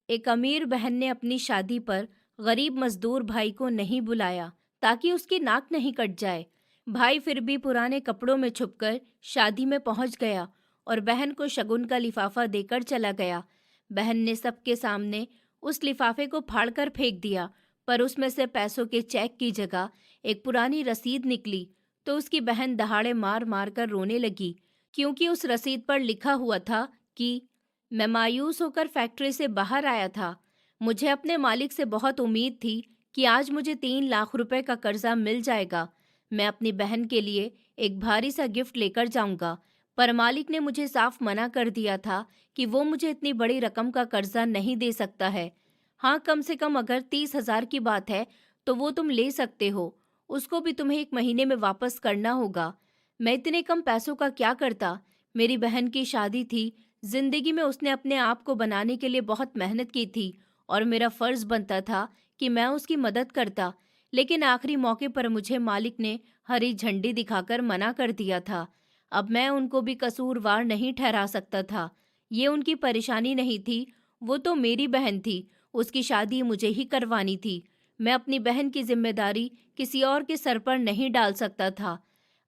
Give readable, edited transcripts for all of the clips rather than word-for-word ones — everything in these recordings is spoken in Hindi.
एक अमीर बहन ने अपनी शादी पर गरीब मजदूर भाई को नहीं बुलाया ताकि उसकी नाक नहीं कट जाए। भाई फिर भी पुराने कपड़ों में छुपकर शादी में पहुंच गया और बहन को शगुन का लिफाफा देकर चला गया। बहन ने सबके सामने उस लिफाफे को फाड़कर फेंक दिया, पर उसमें से पैसों के चेक की जगह एक पुरानी रसीद निकली। तो उसकी बहन दहाड़े मार मार कर रोने लगी, क्योंकि उस रसीद पर लिखा हुआ था कि मैं मायूस होकर फैक्ट्री से बाहर आया था। मुझे अपने मालिक से बहुत उम्मीद थी कि आज मुझे 3 लाख रुपए का कर्जा मिल जाएगा। मैं अपनी बहन के लिए एक भारी सा गिफ्ट लेकर जाऊंगा, पर मालिक ने मुझे साफ मना कर दिया था कि वो मुझे इतनी बड़ी रकम का कर्जा नहीं दे सकता है। हाँ, कम से कम अगर 30,000 की बात है तो वो तुम ले सकते हो। उसको भी तुम्हें 1 महीने में वापस करना होगा। मैं इतने कम पैसों का क्या करता। मेरी बहन की शादी थी। जिंदगी में उसने अपने आप को बनाने के लिए बहुत मेहनत की थी और मेरा फर्ज बनता था कि मैं उसकी मदद करता। लेकिन आखिरी मौके पर मुझे मालिक ने हरी झंडी दिखाकर मना कर दिया था। अब मैं उनको भी कसूरवार नहीं ठहरा सकता था। ये उनकी परेशानी नहीं थी, वो तो मेरी बहन थी। उसकी शादी मुझे ही करवानी थी। मैं अपनी बहन की जिम्मेदारी किसी और के सर पर नहीं डाल सकता था।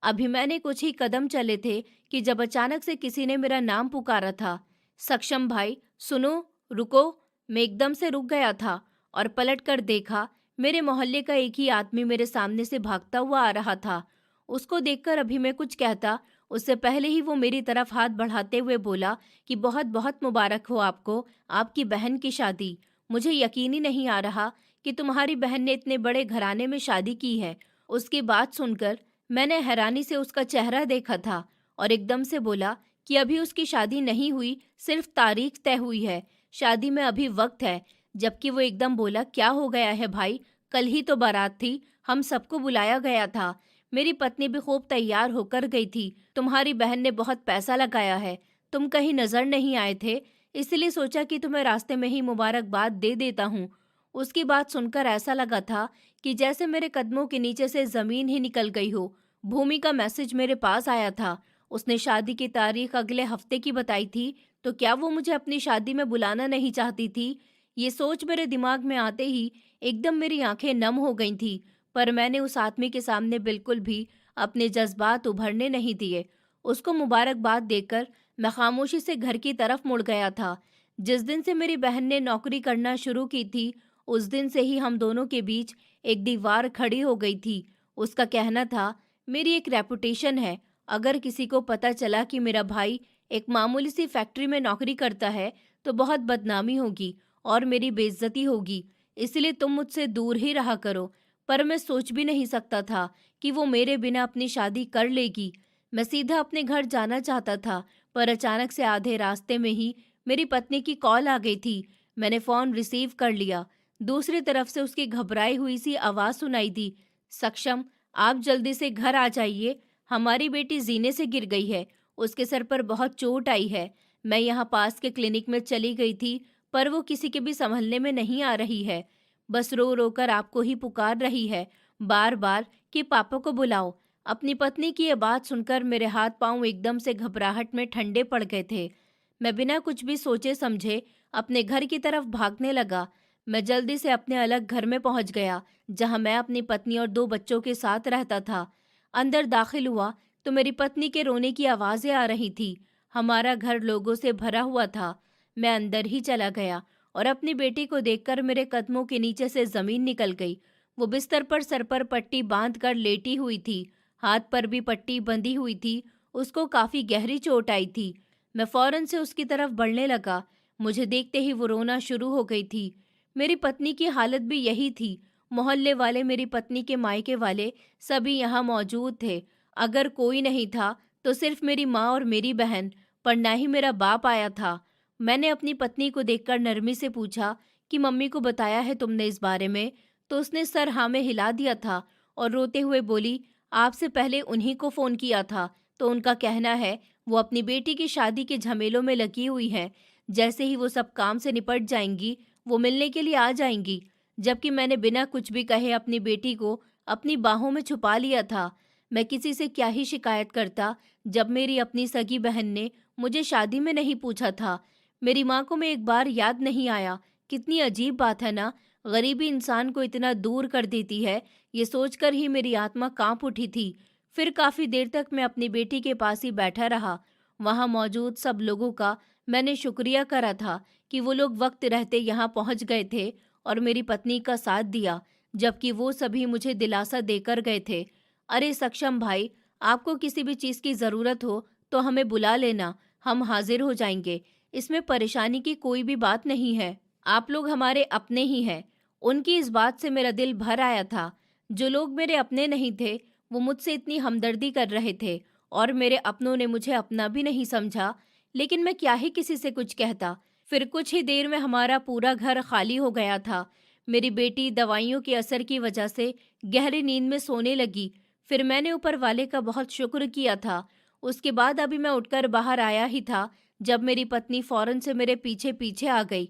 अभी मैंने कुछ ही कदम चले थे कि जब अचानक से किसी ने मेरा नाम पुकारा था। सक्षम भाई, सुनो, रुको। मैं एकदम से रुक गया था और पलटकर देखा। मेरे मोहल्ले का एक ही आदमी मेरे सामने से भागता हुआ आ रहा था। उसको देखकर अभी मैं कुछ कहता, उससे पहले ही वो मेरी तरफ हाथ बढ़ाते हुए बोला कि बहुत बहुत मुबारक हो आपको, आपकी बहन की शादी। मुझे यकीन ही नहीं आ रहा कि तुम्हारी बहन ने इतने बड़े घराने में शादी की है। उसकी बात सुनकर मैंने हैरानी से उसका चेहरा देखा था और एकदम से बोला कि अभी उसकी शादी नहीं हुई, सिर्फ तारीख तय हुई है। शादी में अभी वक्त है। जबकि वो एकदम बोला, क्या हो गया है भाई, कल ही तो बारात थी, हम सबको बुलाया गया था। मेरी पत्नी भी खूब तैयार होकर गई थी। तुम्हारी बहन ने बहुत पैसा लगाया है। तुम कहीं नजर नहीं आए थे, इसलिए सोचा कि तुम्हें रास्ते में ही मुबारकबाद दे देता हूँ। उसकी बात सुनकर ऐसा लगा था कि जैसे मेरे कदमों के नीचे से जमीन ही निकल गई हो। भूमि का मैसेज मेरे पास आया था। उसने शादी की तारीख अगले हफ्ते की बताई थी। तो क्या वो मुझे अपनी शादी में बुलाना नहीं चाहती थी? ये सोच मेरे दिमाग में आते ही एकदम मेरी आंखें नम हो गई थी। पर मैंने उस आदमी के सामने बिल्कुल भी अपने जज्बात उभरने नहीं दिए। उसको मुबारकबाद देकर मैं खामोशी से घर की तरफ मुड़ गया था। जिस दिन से मेरी बहन ने नौकरी करना शुरू की थी, उस दिन से ही हम दोनों के बीच एक दीवार खड़ी हो गई थी। उसका कहना था, मेरी एक रेपुटेशन है। अगर किसी को पता चला कि मेरा भाई एक मामूली सी फैक्ट्री में नौकरी करता है तो बहुत बदनामी होगी और मेरी बेइज्जती होगी। इसलिए तुम मुझसे दूर ही रहा करो। पर मैं सोच भी नहीं सकता था कि वो मेरे बिना अपनी शादी कर लेगी। मैं सीधा अपने घर जाना चाहता था, पर अचानक से आधे रास्ते में ही मेरी पत्नी की कॉल आ गई थी। मैंने फोन रिसीव कर लिया। दूसरी तरफ से उसकी घबराई हुई सी आवाज सुनाई दी, सक्षम, आप जल्दी से घर आ जाइए। हमारी बेटी जीने से गिर गई है। उसके सर पर बहुत चोट आई है। मैं यहाँ पास के क्लिनिक में चली गई थी, पर वो किसी के भी संभलने में नहीं आ रही है। बस रो रो कर आपको ही पुकार रही है, बार बार, कि पापा को बुलाओ। अपनी पत्नी की ये बात सुनकर मेरे हाथ पांव एकदम से घबराहट में ठंडे पड़ गए थे। मैं बिना कुछ भी सोचे समझे अपने घर की तरफ भागने लगा। मैं जल्दी से अपने अलग घर में पहुंच गया, जहां मैं अपनी पत्नी और 2 बच्चों के साथ रहता था। अंदर दाखिल हुआ तो मेरी पत्नी के रोने की आवाजें आ रही थी। हमारा घर लोगों से भरा हुआ था। मैं अंदर ही चला गया और अपनी बेटी को देखकर मेरे कदमों के नीचे से जमीन निकल गई। वो बिस्तर पर सर पर पट्टी बांध कर लेटी हुई थी। हाथ पर भी पट्टी बंधी हुई थी। उसको काफी गहरी चोट आई थी। मैं फौरन से उसकी तरफ बढ़ने लगा। मुझे देखते ही वो रोना शुरू हो गई थी। मेरी पत्नी की हालत भी यही थी। मोहल्ले वाले, मेरी पत्नी के मायके वाले, सभी यहाँ मौजूद थे। अगर कोई नहीं था तो सिर्फ मेरी माँ और मेरी बहन, पर न ही मेरा बाप आया था। मैंने अपनी पत्नी को देखकर नरमी से पूछा कि मम्मी को बताया है तुमने इस बारे में? तो उसने सर हाँ में हिला दिया था और रोते हुए बोली, आपसे पहले उन्हीं को फोन किया था, तो उनका कहना है वो अपनी बेटी की शादी के झमेलों में लगी हुई हैं। जैसे ही वो सब काम से निपट जाएंगी, वो मिलने के लिए आ जाएंगी। जबकि मैंने बिना कुछ भी कहे अपनी बेटी को अपनी बाहों में छुपा लिया था। मैं किसी से क्या ही शिकायत करता जब मेरी अपनी सगी बहन ने मुझे शादी में नहीं पूछा था। मेरी माँ को मैं एक बार याद नहीं आया कितनी अजीब बात है ना, गरीबी इंसान को इतना दूर कर देती है। ये सोचकर ही मेरी आत्मा कांप उठी थी। फिर काफी देर तक मैं अपनी बेटी के पास ही बैठा रहा। वहां मौजूद सब लोगों का मैंने शुक्रिया करा था कि वो लोग वक्त रहते यहाँ पहुंच गए थे और मेरी पत्नी का साथ दिया, जबकि वो सभी मुझे दिलासा देकर गए थे। अरे सक्षम भाई, आपको किसी भी चीज की जरूरत हो तो हमें बुला लेना, हम हाजिर हो जाएंगे। इसमें परेशानी की कोई भी बात नहीं है। आप लोग हमारे अपने ही हैं। उनकी इस बात से मेरा दिल भर आया था। जो लोग मेरे अपने नहीं थे, वो मुझसे इतनी हमदर्दी कर रहे थे और मेरे अपनों ने मुझे अपना भी नहीं समझा। लेकिन मैं क्या ही किसी से कुछ कहता। फिर कुछ ही देर में हमारा पूरा घर खाली हो गया था। मेरी बेटी दवाइयों के असर की वजह से गहरी नींद में सोने लगी। फिर मैंने ऊपर वाले का बहुत शुक्र किया था। उसके बाद अभी मैं उठकर बाहर आया ही था जब मेरी पत्नी फौरन से मेरे पीछे पीछे आ गई।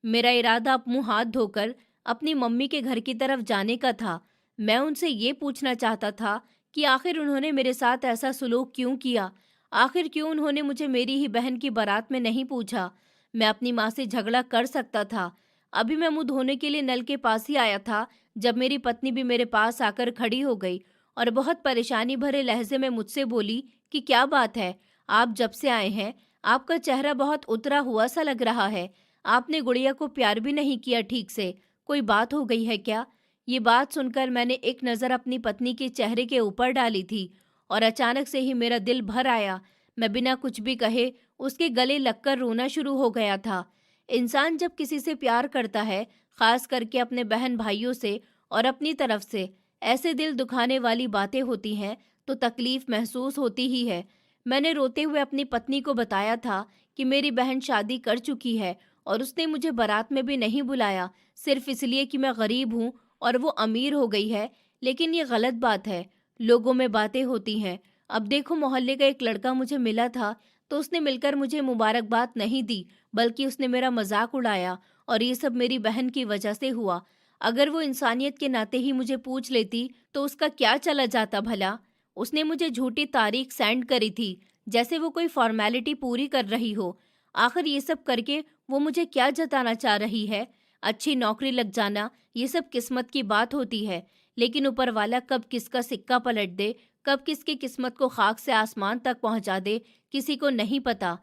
मेरा इरादा अब मुंह हाथ धोकर अपनी मम्मी के घर की तरफ जाने का था। मैं उनसे ये पूछना चाहता था कि आखिर उन्होंने मेरे साथ ऐसा सुलूक क्यों किया। आखिर क्यों उन्होंने मुझे मेरी ही बहन की बारात में नहीं पूछा। मैं अपनी माँ से झगड़ा कर सकता था। अभी मैं मुंह धोने के लिए नल के पास ही आया था जब मेरी पत्नी भी मेरे पास आकर खड़ी हो गई और बहुत परेशानी भरे लहजे में मुझसे बोली कि क्या बात है, आप जब से आए हैं आपका चेहरा बहुत उतरा हुआ सा लग रहा है। आपने गुड़िया को प्यार भी नहीं किया ठीक से, कोई बात हो गई है क्या? ये बात सुनकर मैंने एक नज़र अपनी पत्नी के चेहरे के ऊपर डाली थी और अचानक से ही मेरा दिल भर आया। मैं बिना कुछ भी कहे उसके गले लगकर रोना शुरू हो गया था। इंसान जब किसी से प्यार करता है, खास करके अपने बहन भाइयों से और अपनी तरफ से, ऐसे दिल दुखाने वाली बातें होती हैं तो तकलीफ महसूस होती ही है। मैंने रोते हुए अपनी पत्नी को बताया था कि मेरी बहन शादी कर चुकी है और उसने मुझे बारात में भी नहीं बुलाया, सिर्फ इसलिए कि मैं गरीब हूँ और वो अमीर हो गई है। लेकिन ये गलत बात है। लोगों में बातें होती हैं। अब देखो, मोहल्ले का एक लड़का मुझे मिला था तो उसने मिलकर मुझे मुबारकबाद नहीं दी, बल्कि उसने मेरा मजाक उड़ाया और ये सब मेरी बहन की वजह से हुआ। अगर वो इंसानियत के नाते ही मुझे पूछ लेती तो उसका क्या चला जाता भला। उसने मुझे झूठी तारीख सेंड करी थी, जैसे वो कोई फॉर्मेलिटी पूरी कर रही हो। आखिर ये सब करके वो मुझे क्या जताना चाह रही है? अच्छी नौकरी लग जाना ये सब किस्मत की बात होती है, लेकिन ऊपर वाला कब किसका सिक्का पलट दे, कब किसकी किस्मत को खाक से आसमान तक पहुंचा दे, किसी को नहीं पता।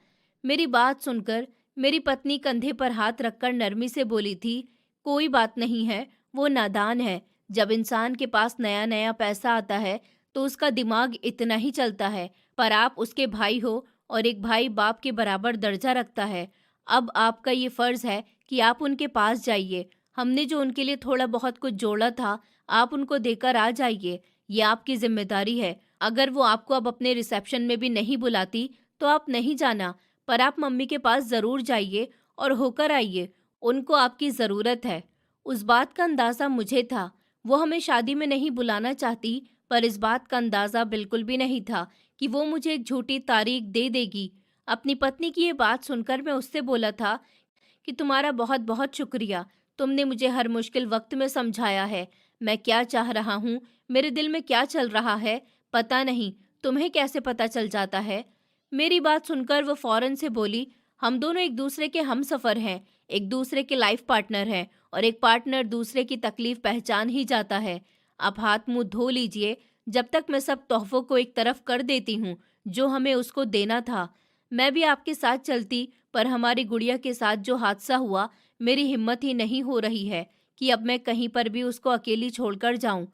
मेरी बात सुनकर मेरी पत्नी कंधे पर हाथ रखकर नरमी से बोली थी, कोई बात नहीं है, वो नादान है। जब इंसान के पास नया नया पैसा आता है तो उसका दिमाग इतना ही चलता है, पर आप उसके भाई हो और एक भाई बाप के बराबर दर्जा रखता है। अब आपका ये फर्ज है कि आप उनके पास जाइए। हमने जो उनके लिए थोड़ा बहुत कुछ जोड़ा था, आप उनको देकर आ जाइए। ये आपकी जिम्मेदारी है। अगर वो आपको अब अपने रिसेप्शन में भी नहीं बुलाती तो आप नहीं जाना, पर आप मम्मी के पास जरूर जाइए और होकर आइए। उनको आपकी जरूरत है। उस बात का अंदाजा मुझे था। वो हमें शादी में नहीं बुलाना चाहती, पर इस बात का अंदाजा बिल्कुल भी नहीं था कि वो मुझे एक झूठी तारीख दे देगी। अपनी पत्नी की ये बात सुनकर मैं उससे बोला था कि तुम्हारा बहुत बहुत शुक्रिया। तुमने मुझे हर मुश्किल वक्त में समझाया है। मैं क्या चाह रहा हूँ, मेरे दिल में क्या चल रहा है, पता नहीं। तुम्हें कैसे पता चल जाता है? मेरी बात सुनकर वो फौरन से बोली, हम दोनों एक दूसरे के हम सफ़र हैं, एक दूसरे के लाइफ पार्टनर हैं और एक पार्टनर दूसरे की तकलीफ पहचान ही जाता है। आप हाथ मुंह धो लीजिए, जब तक मैं सब तोहफों को एक तरफ कर देती हूँ जो हमें उसको देना था। मैं भी आपके साथ चलती, पर हमारी गुड़िया के साथ जो हादसा हुआ, मेरी हिम्मत ही नहीं हो रही है कि अब मैं कहीं पर भी उसको अकेली छोड़कर जाऊं।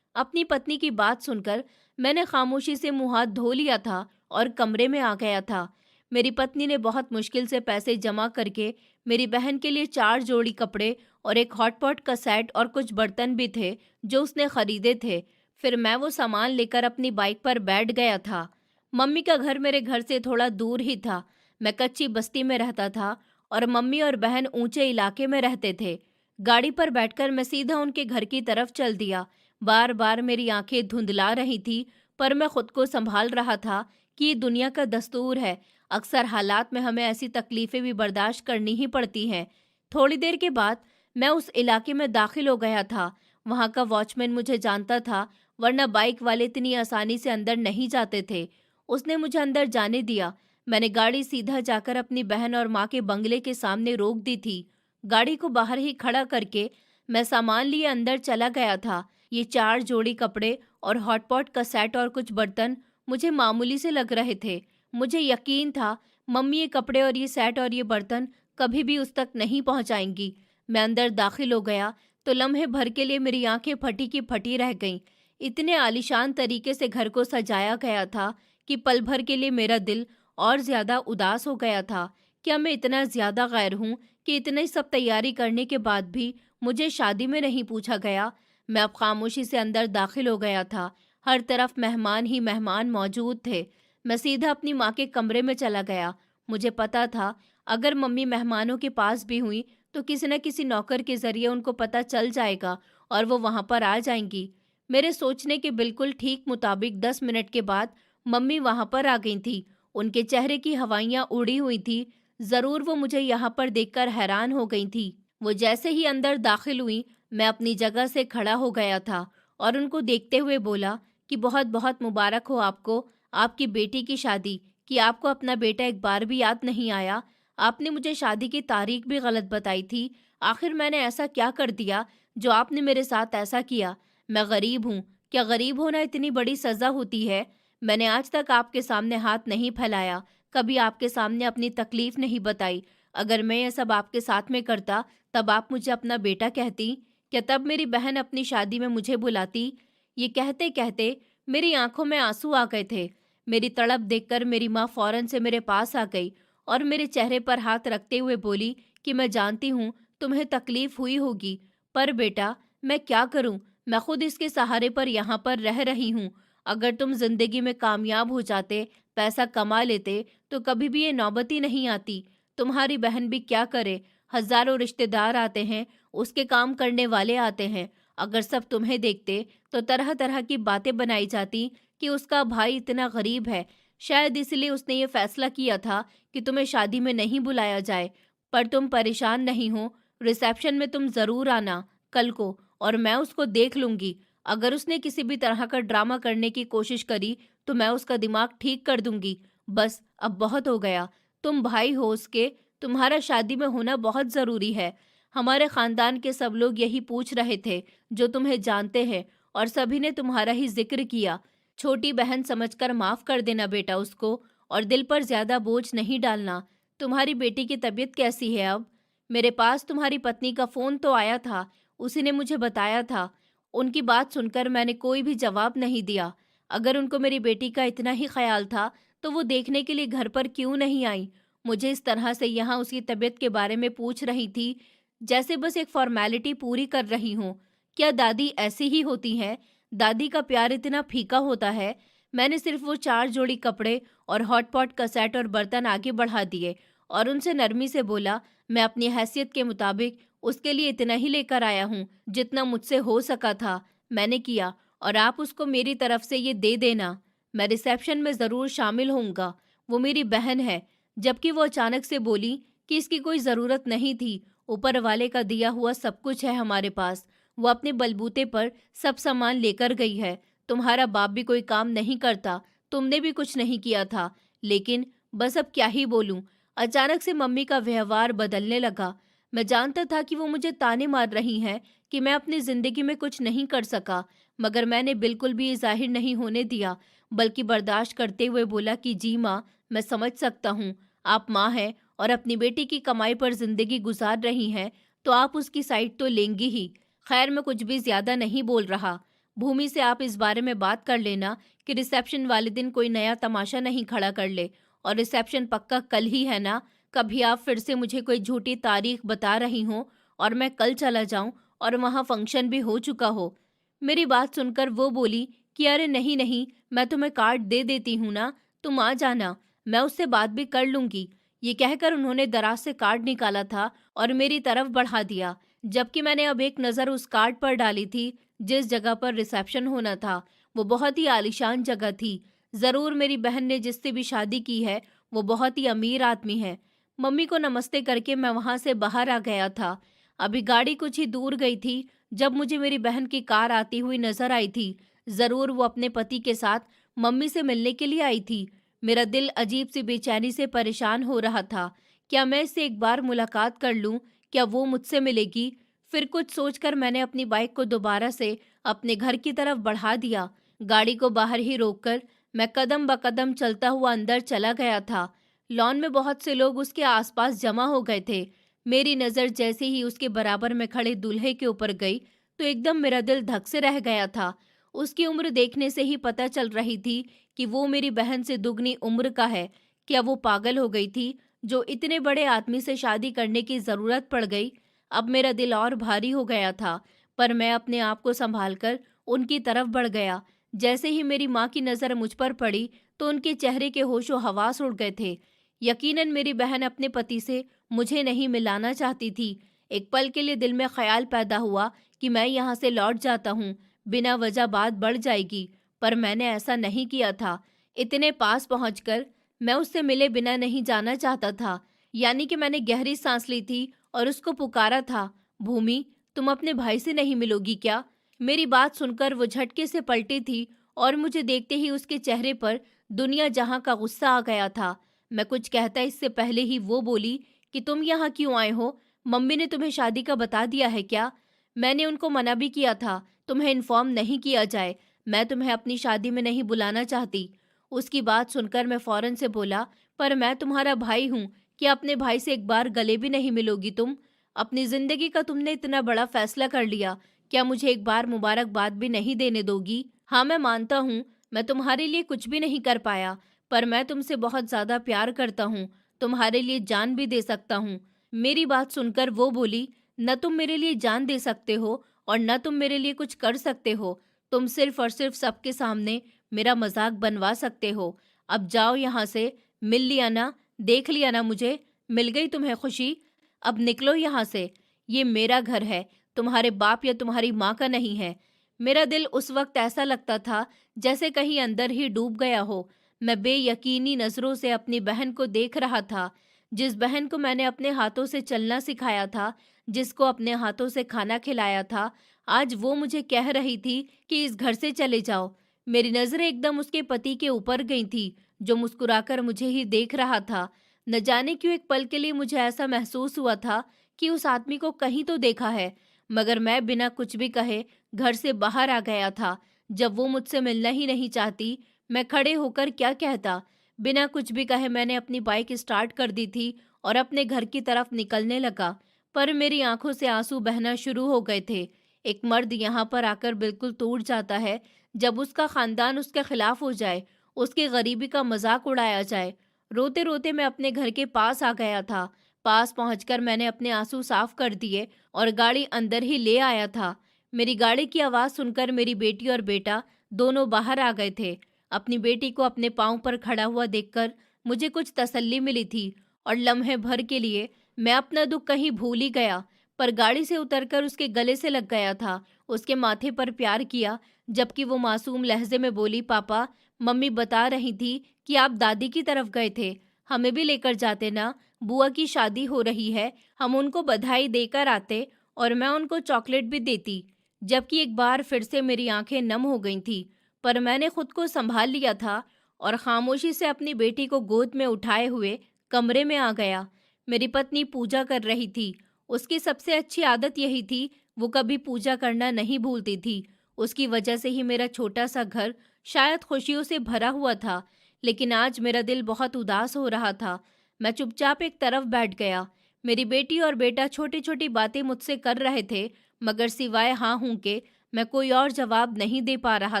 अपनी पत्नी की बात सुनकर मैंने खामोशी से मुंह हाथ धो लिया था और कमरे में आ गया था। मेरी पत्नी ने बहुत मुश्किल से पैसे जमा करके मेरी बहन के लिए 4 जोड़ी कपड़े और एक हॉटपॉट का सेट और कुछ बर्तन भी थे जो उसने खरीदे थे। फिर मैं वो सामान लेकर अपनी बाइक पर बैठ गया था। मम्मी का घर मेरे घर से थोड़ा दूर ही था। मैं कच्ची बस्ती में रहता था और मम्मी और बहन ऊंचे इलाके में रहते थे। गाड़ी पर बैठकर मैं सीधा उनके घर की तरफ चल दिया। बार बार मेरी आंखें धुंधला रही थी, पर मैं खुद को संभाल रहा था कि ये दुनिया का दस्तूर है। अक्सर हालात में हमें ऐसी तकलीफें भी बर्दाश्त करनी ही पड़ती हैं। थोड़ी देर के बाद मैं उस इलाके में दाखिल हो गया था। वहाँ का वॉचमैन मुझे जानता था, वरना बाइक वाले इतनी आसानी से अंदर नहीं जाते थे। उसने मुझे अंदर जाने दिया। मैंने गाड़ी सीधा जाकर अपनी बहन और माँ के बंगले के सामने रोक दी थी। गाड़ी को बाहर ही खड़ा करके मैं सामान लिए अंदर चला गया था। ये 4 जोड़ी कपड़े और हॉटपॉट का सेट और कुछ बर्तन मुझे मामूली से लग रहे थे। मुझे यकीन था मम्मी ये कपड़े और ये सेट और ये बर्तन कभी भी उस तक नहीं पहुंचाएंगी। मैं अंदर दाखिल हो गया तो लम्हे भर के लिए मेरी आंखें फटी की फटी रह गईं। इतने आलीशान तरीके से घर को सजाया गया था कि पल भर के लिए मेरा दिल और ज्यादा उदास हो गया था। क्या मैं इतना ज्यादा गैर हूँ कि इतने सब तैयारी करने के बाद भी मुझे शादी में नहीं पूछा गया? मैं अब खामोशी से अंदर दाखिल हो गया था। हर तरफ मेहमान ही मेहमान मौजूद थे। मैं सीधा अपनी माँ के कमरे में चला गया। मुझे पता था अगर मम्मी मेहमानों के पास भी हुई तो किसी न किसी नौकर के जरिए उनको पता चल जाएगा और वो वहां पर आ जाएंगी। मेरे सोचने के बिल्कुल ठीक मुताबिक 10 मिनट के बाद मम्मी वहां पर आ गई थी। उनके चेहरे की हवाइयां उड़ी हुई थी। जरूर वो मुझे यहाँ पर देखकर हैरान हो गई थी। वो जैसे ही अंदर दाखिल हुई, मैं अपनी जगह से खड़ा हो गया था और उनको देखते हुए बोला कि बहुत बहुत मुबारक हो आपको, आपकी बेटी की शादी। कि आपको अपना बेटा एक बार भी याद नहीं आया? आपने मुझे शादी की तारीख भी गलत बताई थी। आखिर मैंने ऐसा क्या कर दिया जो आपने मेरे साथ ऐसा किया? मैं गरीब हूँ। क्या गरीब होना इतनी बड़ी सजा होती है? मैंने आज तक आपके सामने हाथ नहीं फैलाया, कभी आपके सामने अपनी तकलीफ नहीं बताई। अगर मैं ये सब आपके साथ में करता तब आप मुझे अपना बेटा कहती? क्या तब मेरी बहन अपनी शादी में मुझे बुलाती? ये कहते कहते मेरी आंखों में आंसू आ गए थे। मेरी तड़प देखकर मेरी माँ फौरन से मेरे पास आ गई और मेरे चेहरे पर हाथ रखते हुए बोली कि मैं जानती हूँ तुम्हें तकलीफ हुई होगी, पर बेटा मैं क्या करूँ? मैं खुद इसके सहारे पर यहाँ पर रह रही हूँ। अगर तुम जिंदगी में कामयाब हो जाते, पैसा कमा लेते, तो कभी भी ये नौबत ही नहीं आती। तुम्हारी बहन भी क्या करे? हजारों रिश्तेदार आते हैं, उसके काम करने वाले आते हैं। अगर सब तुम्हें देखते तो तरह तरह की बातें बनाई जाती कि उसका भाई इतना गरीब है, शायद इसलिए उसने ये फैसला किया था कि तुम्हें शादी में नहीं बुलाया जाए। पर तुम परेशान नहीं हो, रिसेप्शन में तुम जरूर आना कल को, और मैं उसको देख लूंगी। अगर उसने किसी भी तरह का ड्रामा करने की कोशिश करी तो मैं उसका दिमाग ठीक कर दूंगी। बस अब बहुत हो गया। तुम भाई हो उसके, तुम्हारा शादी में होना बहुत जरूरी है। हमारे खानदान के सब लोग यही पूछ रहे थे जो तुम्हें जानते हैं, और सभी ने तुम्हारा ही जिक्र किया। छोटी बहन समझकर माफ कर देना बेटा उसको, और दिल पर ज्यादा बोझ नहीं डालना। तुम्हारी बेटी की तबीयत कैसी है अब? मेरे पास तुम्हारी पत्नी का फोन तो आया था, उसी ने मुझे बताया था। उनकी बात सुनकर मैंने कोई भी जवाब नहीं दिया। अगर उनको मेरी बेटी का इतना ही ख्याल था तो वो देखने के लिए घर पर क्यों नहीं आई? मुझे इस तरह से यहाँ उसकी तबीयत के बारे में पूछ रही थी जैसे बस एक फॉर्मेलिटी पूरी कर रही हूँ। क्या दादी ऐसी ही होती हैं? दादी का प्यार इतना फीका होता है? मैंने सिर्फ वो 4 जोड़ी कपड़े और हॉटपॉट का सेट और बर्तन आगे बढ़ा दिए और उनसे नरमी से बोला, मैं अपनी हैसियत के मुताबिक उसके लिए इतना ही लेकर आया हूँ जितना मुझसे हो सका था, मैंने किया, और आप उसको मेरी तरफ से ये दे देना। मैं रिसेप्शन में ज़रूर शामिल होऊंगा। वो मेरी बहन है। जबकि वो अचानक से बोली कि इसकी कोई ज़रूरत नहीं थी, ऊपर वाले का दिया हुआ सब कुछ है हमारे पास। वो अपने बलबूते पर सब सामान लेकर गई है। तुम्हारा बाप भी कोई काम नहीं करता, तुमने भी कुछ नहीं किया था। लेकिन बस अब क्या ही बोलूं। अचानक से मम्मी का व्यवहार बदलने लगा। मैं जानता था कि वो मुझे ताने मार रही हैं कि मैं अपनी जिंदगी में कुछ नहीं कर सका, मगर मैंने बिल्कुल भी ये जाहिर नहीं होने दिया, बल्कि बर्दाश्त करते हुए बोला कि जी माँ, मैं समझ सकता हूँ, आप माँ हैं और अपनी बेटी की कमाई पर जिंदगी गुजार रही हैं, तो आप उसकी साइड तो लेंगी ही। खैर, मैं कुछ भी ज्यादा नहीं बोल रहा। भूमि से आप इस बारे में बात कर लेना कि रिसेप्शन वाले दिन कोई नया तमाशा नहीं खड़ा कर ले। और रिसेप्शन पक्का कल ही है ना? कभी आप फिर से मुझे कोई झूठी तारीख बता रही हो और मैं कल चला जाऊं और वहां फंक्शन भी हो चुका हो। मेरी बात सुनकर वो बोली कि अरे नहीं नहीं, मैं तुम्हें कार्ड दे देती हूँ ना, तुम आ जाना, मैं उससे बात भी कर लूंगी। ये कहकर उन्होंने दराज से कार्ड निकाला था और मेरी तरफ बढ़ा दिया, जबकि मैंने अब एक नज़र उस कार्ड पर डाली थी जिस जगह पर रिसेप्शन होना था। वो बहुत ही आलीशान जगह थी। ज़रूर मेरी बहन ने जिससे भी शादी की है वो बहुत ही अमीर आदमी है। मम्मी को नमस्ते करके मैं वहां से बाहर आ गया था। अभी गाड़ी कुछ ही दूर गई थी जब मुझे मेरी बहन की कार आती हुई नजर आई थी। जरूर वो अपने पति के साथ मम्मी से मिलने के लिए आई थी। मेरा दिल अजीब सी बेचैनी से परेशान हो रहा था। क्या मैं इससे एक बार मुलाकात कर लूं? क्या वो मुझसे मिलेगी? फिर कुछ सोचकर मैंने अपनी बाइक को दोबारा से अपने घर की तरफ बढ़ा दिया। गाड़ी को बाहर ही रोककर मैं कदम ब कदम चलता हुआ अंदर चला गया था। लॉन में बहुत से लोग उसके आसपास जमा हो गए थे। मेरी नज़र जैसे ही उसके बराबर में खड़े दूल्हे के ऊपर गई तो एकदम मेरा दिल धक से रह गया था। उसकी उम्र देखने से ही पता चल रही थी कि वो मेरी बहन से दुगनी उम्र का है। क्या वो पागल हो गई थी जो इतने बड़े आदमी से शादी करने की ज़रूरत पड़ गई? अब मेरा दिल और भारी हो गया था, पर मैं अपने आप को संभालकर उनकी तरफ बढ़ गया। जैसे ही मेरी माँ की नज़र मुझ पर पड़ी तो उनके चेहरे के होशो हवास उड़ गए थे। यकीनन मेरी बहन अपने पति से मुझे नहीं मिलाना चाहती थी। एक पल के लिए दिल में ख्याल पैदा हुआ कि मैं यहाँ से लौट जाता हूँ, बिना वजह बात बढ़ जाएगी, पर मैंने ऐसा नहीं किया था। इतने पास पहुंचकर मैं उससे मिले बिना नहीं जाना चाहता था। यानी कि मैंने गहरी सांस ली थी और उसको पुकारा था, भूमि, तुम अपने भाई से नहीं मिलोगी क्या? मेरी बात सुनकर वो झटके से पलटी थी और मुझे देखते ही उसके चेहरे पर दुनिया जहां का गुस्सा आ गया था। मैं कुछ कहता इससे पहले ही वो बोली कि तुम यहाँ क्यों आए हो? मम्मी ने तुम्हें शादी का बता दिया है क्या? मैंने उनको मना भी किया था, तुम्हें इन्फॉर्म नहीं किया जाए। मैं तुम्हें अपनी शादी में नहीं बुलाना चाहती। उसकी बात सुनकर मैं फौरन से बोला, पर मैं तुम्हारा भाई हूँ, क्या अपने भाई से एक बार गले भी नहीं मिलोगी तुम? अपनी जिंदगी का तुमने इतना बड़ा फैसला कर लिया, क्या मुझे एक बार मुबारकबाद भी नहीं देने दोगी? हाँ, मैं मानता हूँ मैं तुम्हारे लिए कुछ भी नहीं कर पाया, पर मैं तुमसे बहुत ज्यादा प्यार करता हूँ, तुम्हारे लिए जान भी दे सकता हूँ। मेरी बात सुनकर वो बोली, न तुम मेरे लिए जान दे सकते हो और न तुम मेरे लिए कुछ कर सकते हो। तुम सिर्फ और सिर्फ सबके सामने मेरा मजाक बनवा सकते हो। अब जाओ यहाँ से, मिल लिया ना, देख लिया ना मुझे, मिल गई तुम्हें खुशी? अब निकलो यहाँ से, ये मेरा घर है, तुम्हारे बाप या तुम्हारी माँ का नहीं है। मेरा दिल उस वक्त ऐसा लगता था जैसे कहीं अंदर ही डूब गया हो। मैं बेयकीनी नजरों से अपनी बहन को देख रहा था, जिस बहन को मैंने अपने हाथों से चलना सिखाया था, जिसको अपने हाथों से खाना खिलाया था। आज वो मुझे कह रही थी कि इस घर से चले जाओ। मेरी नजरें एकदम उसके पति के ऊपर गई थी, जो मुस्कुराकर मुझे ही देख रहा था। न जाने क्यों एक पल के लिए मुझे ऐसा महसूस हुआ था कि उस आदमी को कहीं तो देखा है, मगर मैं बिना कुछ भी कहे घर से बाहर आ गया था। जब वो मुझसे मिलना ही नहीं चाहती, मैं खड़े होकर क्या कहता? बिना कुछ भी कहे मैंने अपनी बाइक स्टार्ट कर दी थी और अपने घर की तरफ निकलने लगा, पर मेरी आंखों से आंसू बहना शुरू हो गए थे। एक मर्द यहाँ पर आकर बिल्कुल टूट जाता है जब उसका खानदान उसके खिलाफ हो जाए, उसकी गरीबी का मजाक उड़ाया जाए। रोते रोते मैं अपने घर के पास आ गया था। पास पहुंचकर मैंने अपने आंसू साफ कर दिए और गाड़ी अंदर ही ले आया था। मेरी गाड़ी की आवाज़ सुनकर मेरी बेटी और बेटा दोनों बाहर आ गए थे। अपनी बेटी को अपने पाँव पर खड़ा हुआ देखकर मुझे कुछ तसल्ली मिली थी और लम्हे भर के लिए मैं अपना दुख कहीं भूल ही गया, पर गाड़ी से उतरकर उसके गले से लग गया था, उसके माथे पर प्यार किया, जबकि वो मासूम लहजे में बोली, पापा, मम्मी बता रही थी कि आप दादी की तरफ गए थे, हमें भी लेकर जाते ना, बुआ की शादी हो रही है, हम उनको बधाई देकर आते और मैं उनको चॉकलेट भी देती। जबकि एक बार फिर से मेरी आंखें नम हो गई थी, पर मैंने खुद को संभाल लिया था और खामोशी से अपनी बेटी को गोद में उठाए हुए कमरे में आ गया। मेरी पत्नी पूजा कर रही थी। उसकी सबसे अच्छी आदत यही थी, वो कभी पूजा करना नहीं भूलती थी। उसकी वजह से ही मेरा छोटा सा घर शायद खुशियों से भरा हुआ था, लेकिन आज मेरा दिल बहुत उदास हो रहा था। मैं चुपचाप एक तरफ बैठ गया। मेरी बेटी और बेटा छोटी छोटी बातें मुझसे कर रहे थे, मगर सिवाय हाँ हूँ के मैं कोई और जवाब नहीं दे पा रहा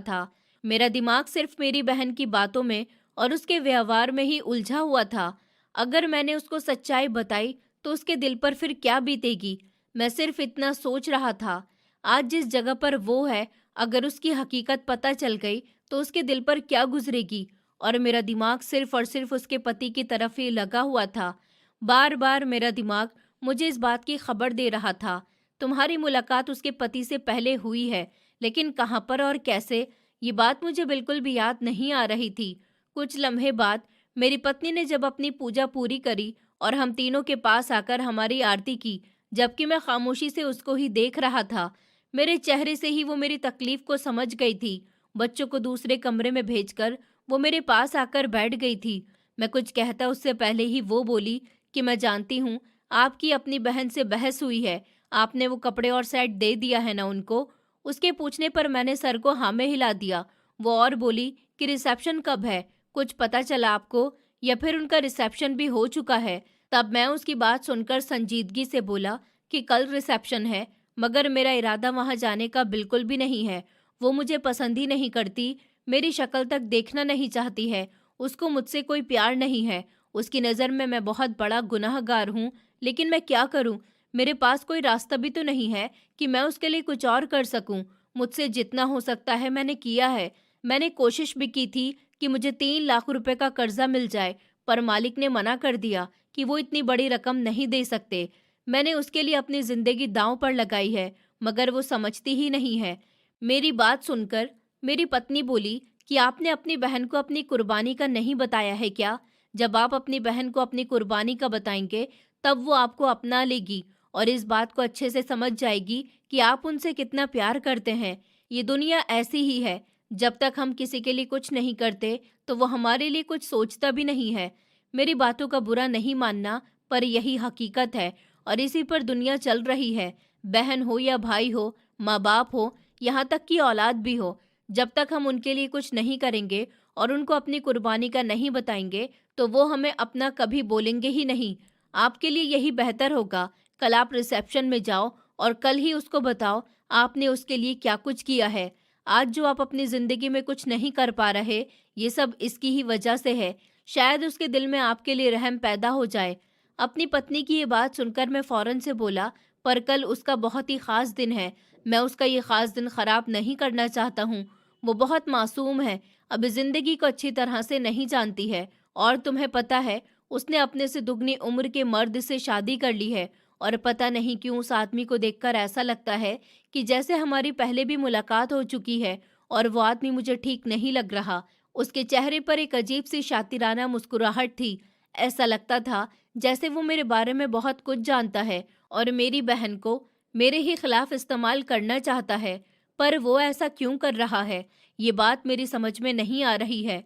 था। मेरा दिमाग सिर्फ मेरी बहन की बातों में और उसके व्यवहार में ही उलझा हुआ था। अगर मैंने उसको सच्चाई बताई तो उसके दिल पर फिर क्या बीतेगी? मैं सिर्फ इतना सोच रहा था। आज जिस जगह पर वो है, अगर उसकी हकीकत पता चल गई तो उसके दिल पर क्या गुजरेगी? और मेरा दिमाग सिर्फ और सिर्फ उसके पति की तरफ ही लगा हुआ था। बार बार मेरा दिमाग मुझे इस बात की खबर दे रहा था, तुम्हारी मुलाकात उसके पति से पहले हुई है, लेकिन कहाँ पर और कैसे, ये बात मुझे बिल्कुल भी याद नहीं आ रही थी। कुछ लम्हे बाद मेरी पत्नी ने जब अपनी पूजा पूरी करी और हम तीनों के पास आकर हमारी आरती की, जबकि मैं खामोशी से उसको ही देख रहा था। मेरे चेहरे से ही वो मेरी तकलीफ को समझ गई थी। बच्चों को दूसरे कमरे में भेजकर वो मेरे पास आकर बैठ गई थी। मैं कुछ कहता उससे पहले ही वो बोली कि मैं जानती हूँ आपकी अपनी बहन से बहस हुई है, आपने वो कपड़े और सेट दे दिया है ना उनको? उसके पूछने पर मैंने सर को हाँ में हिला दिया। वो और बोली कि रिसेप्शन कब है, कुछ पता चला आपको, या फिर उनका रिसेप्शन भी हो चुका है? तब मैं उसकी बात सुनकर संजीदगी से बोला कि कल रिसेप्शन है, मगर मेरा इरादा वहां जाने का बिल्कुल भी नहीं है। वो मुझे पसंद ही नहीं करती, मेरी शक्ल तक देखना नहीं चाहती है, उसको मुझसे कोई प्यार नहीं है। उसकी नज़र में मैं बहुत बड़ा गुनाहगार हूँ, लेकिन मैं क्या करूँ? मेरे पास कोई रास्ता भी तो नहीं है कि मैं उसके लिए कुछ और कर सकूँ। मुझसे जितना हो सकता है मैंने किया है। मैंने कोशिश भी की थी कि मुझे 3 लाख रुपए का कर्जा मिल जाए, पर मालिक ने मना कर दिया कि वो इतनी बड़ी रकम नहीं दे सकते। मैंने उसके लिए अपनी ज़िंदगी दांव पर लगाई है, मगर वो समझती ही नहीं है। मेरी बात सुनकर मेरी पत्नी बोली कि आपने अपनी बहन को अपनी कुर्बानी का नहीं बताया है क्या? जब आप अपनी बहन को अपनी कुर्बानी का बताएंगे, तब वो आपको अपना लेगी और इस बात को अच्छे से समझ जाएगी कि आप उनसे कितना प्यार करते हैं। ये दुनिया ऐसी ही है, जब तक हम किसी के लिए कुछ नहीं करते, तो वो हमारे लिए कुछ सोचता भी नहीं है। मेरी बातों का बुरा नहीं मानना, पर यही हकीकत है और इसी पर दुनिया चल रही है। बहन हो या भाई हो, माँ बाप हो, यहाँ तक कि औलाद भी हो, जब तक हम उनके लिए कुछ नहीं करेंगे और उनको अपनी कुर्बानी का नहीं बताएंगे, तो वो हमें अपना कभी बोलेंगे ही नहीं। आपके लिए यही बेहतर होगा, कल आप रिसेप्शन में जाओ और कल ही उसको बताओ आपने उसके लिए क्या कुछ किया है। आज जो आप अपनी ज़िंदगी में कुछ नहीं कर पा रहे, ये सब इसकी ही वजह से है। शायद उसके दिल में आपके लिए रहम पैदा हो जाए। अपनी पत्नी की ये बात सुनकर मैं फ़ौरन से बोला, पर कल उसका बहुत ही ख़ास दिन है। मैं उसका ये ख़ास दिन ख़राब नहीं करना चाहता हूँ। वो बहुत मासूम है, अभी ज़िंदगी को अच्छी तरह से नहीं जानती है। और तुम्हें पता है, उसने अपने से दुगनी उम्र के मर्द से शादी कर ली है और पता नहीं क्यों उस आदमी को देखकर ऐसा लगता है कि जैसे हमारी पहले भी मुलाकात हो चुकी है और वो आदमी मुझे ठीक नहीं लग रहा। उसके चेहरे पर एक अजीब सी शातिराना मुस्कुराहट थी। ऐसा लगता था जैसे वो मेरे बारे में बहुत कुछ जानता है और मेरी बहन को मेरे ही खिलाफ इस्तेमाल करना चाहता है। पर वो ऐसा क्यों कर रहा है, ये बात मेरी समझ में नहीं आ रही है।